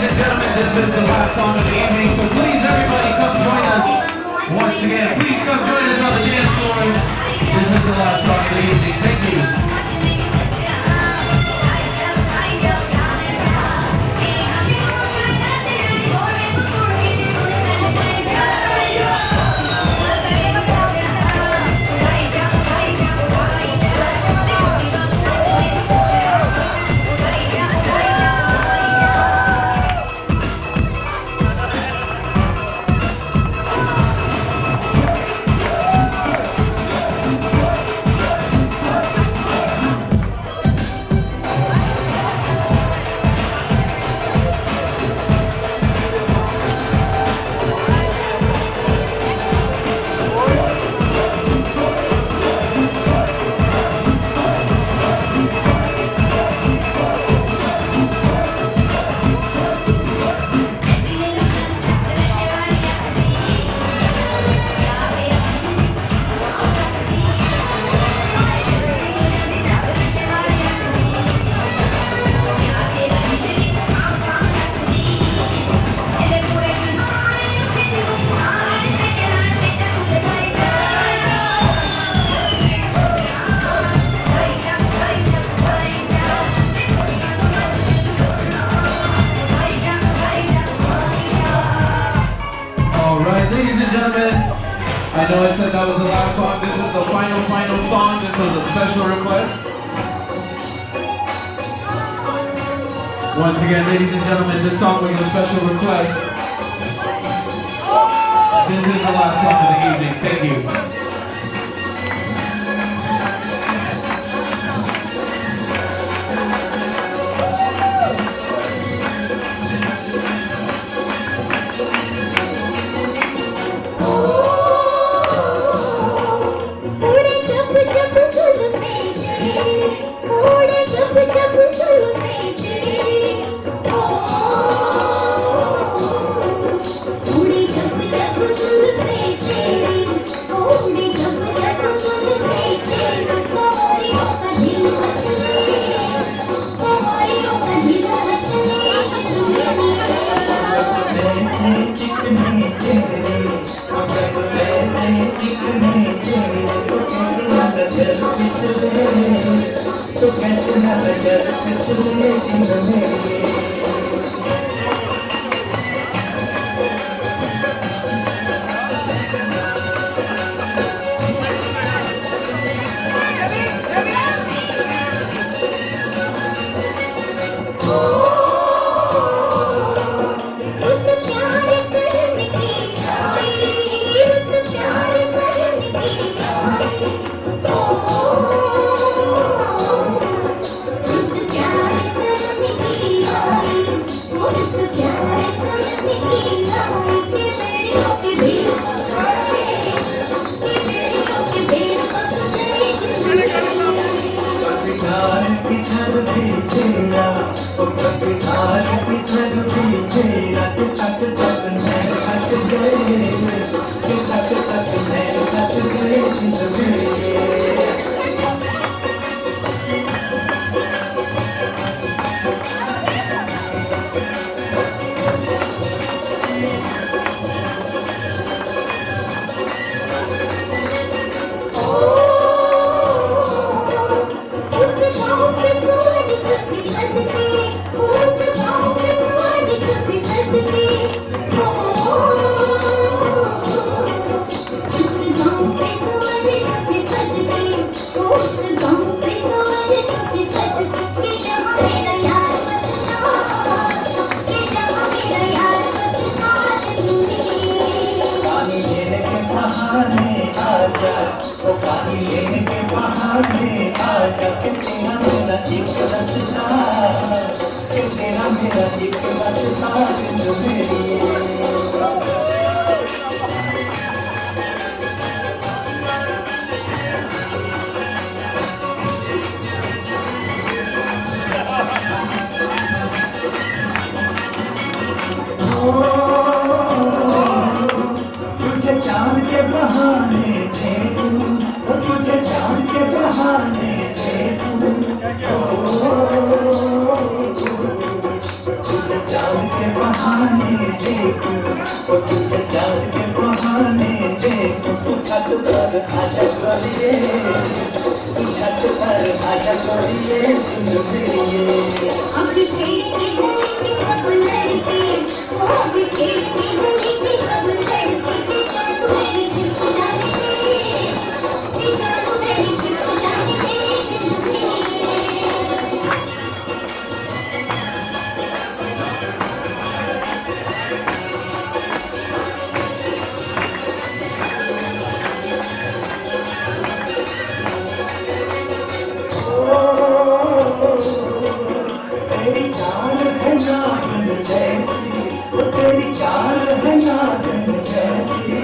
ladies and gentlemen, this is the last song of the evening, so please everybody come join us once again. Please come join us on the dance floor. This is the last song of the evening. Thank you. I know I said that was the last song. This is the final song. This was a special request. Once again, ladies and gentlemen, this song was a special request. This is the last song of the evening. Thank you. जान के देखो वो तुझे चाँद के बहाने देखो तू छत पर आजा गोरिये तू छत पर आजा गोरिये सुन मेरी अब छेड़ के गली के सब लड़के वो अब छेड़ के गली के सब लड़के के जान मेरी छिप जाने दे जान मेरी छिप जाने दे तेरी चाल है नागिन जैसी वो तेरी चाल है नागिन जैसी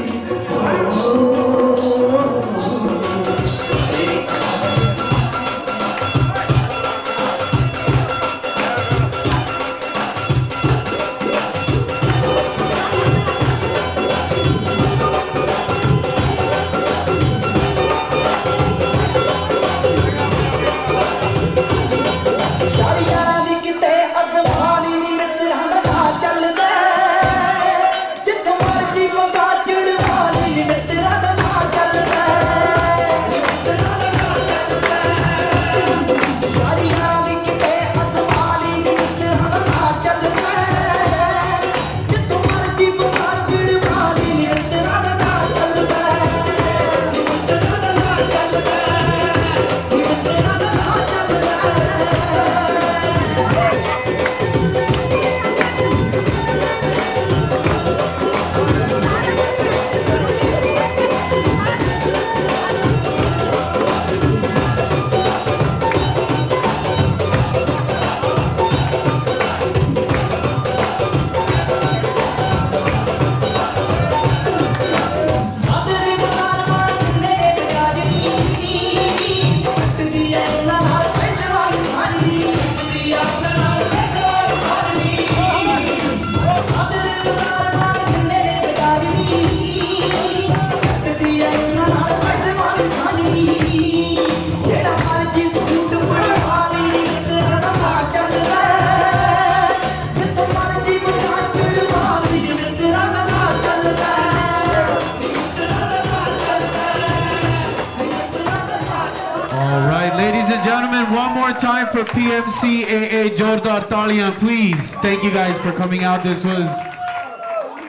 All right, ladies and gentlemen, one more time for PMCAA Jordar Talian, please. Thank you guys for coming out. This was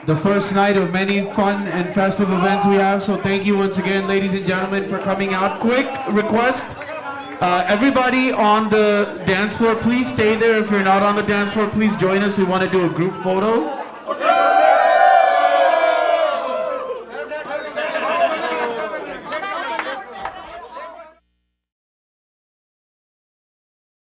the first night of many fun and festive events we have, so thank you once again, ladies and gentlemen, for coming out. Quick request, everybody on the dance floor, please stay there. If you're not on the dance floor, please join us. We want to do a group photo.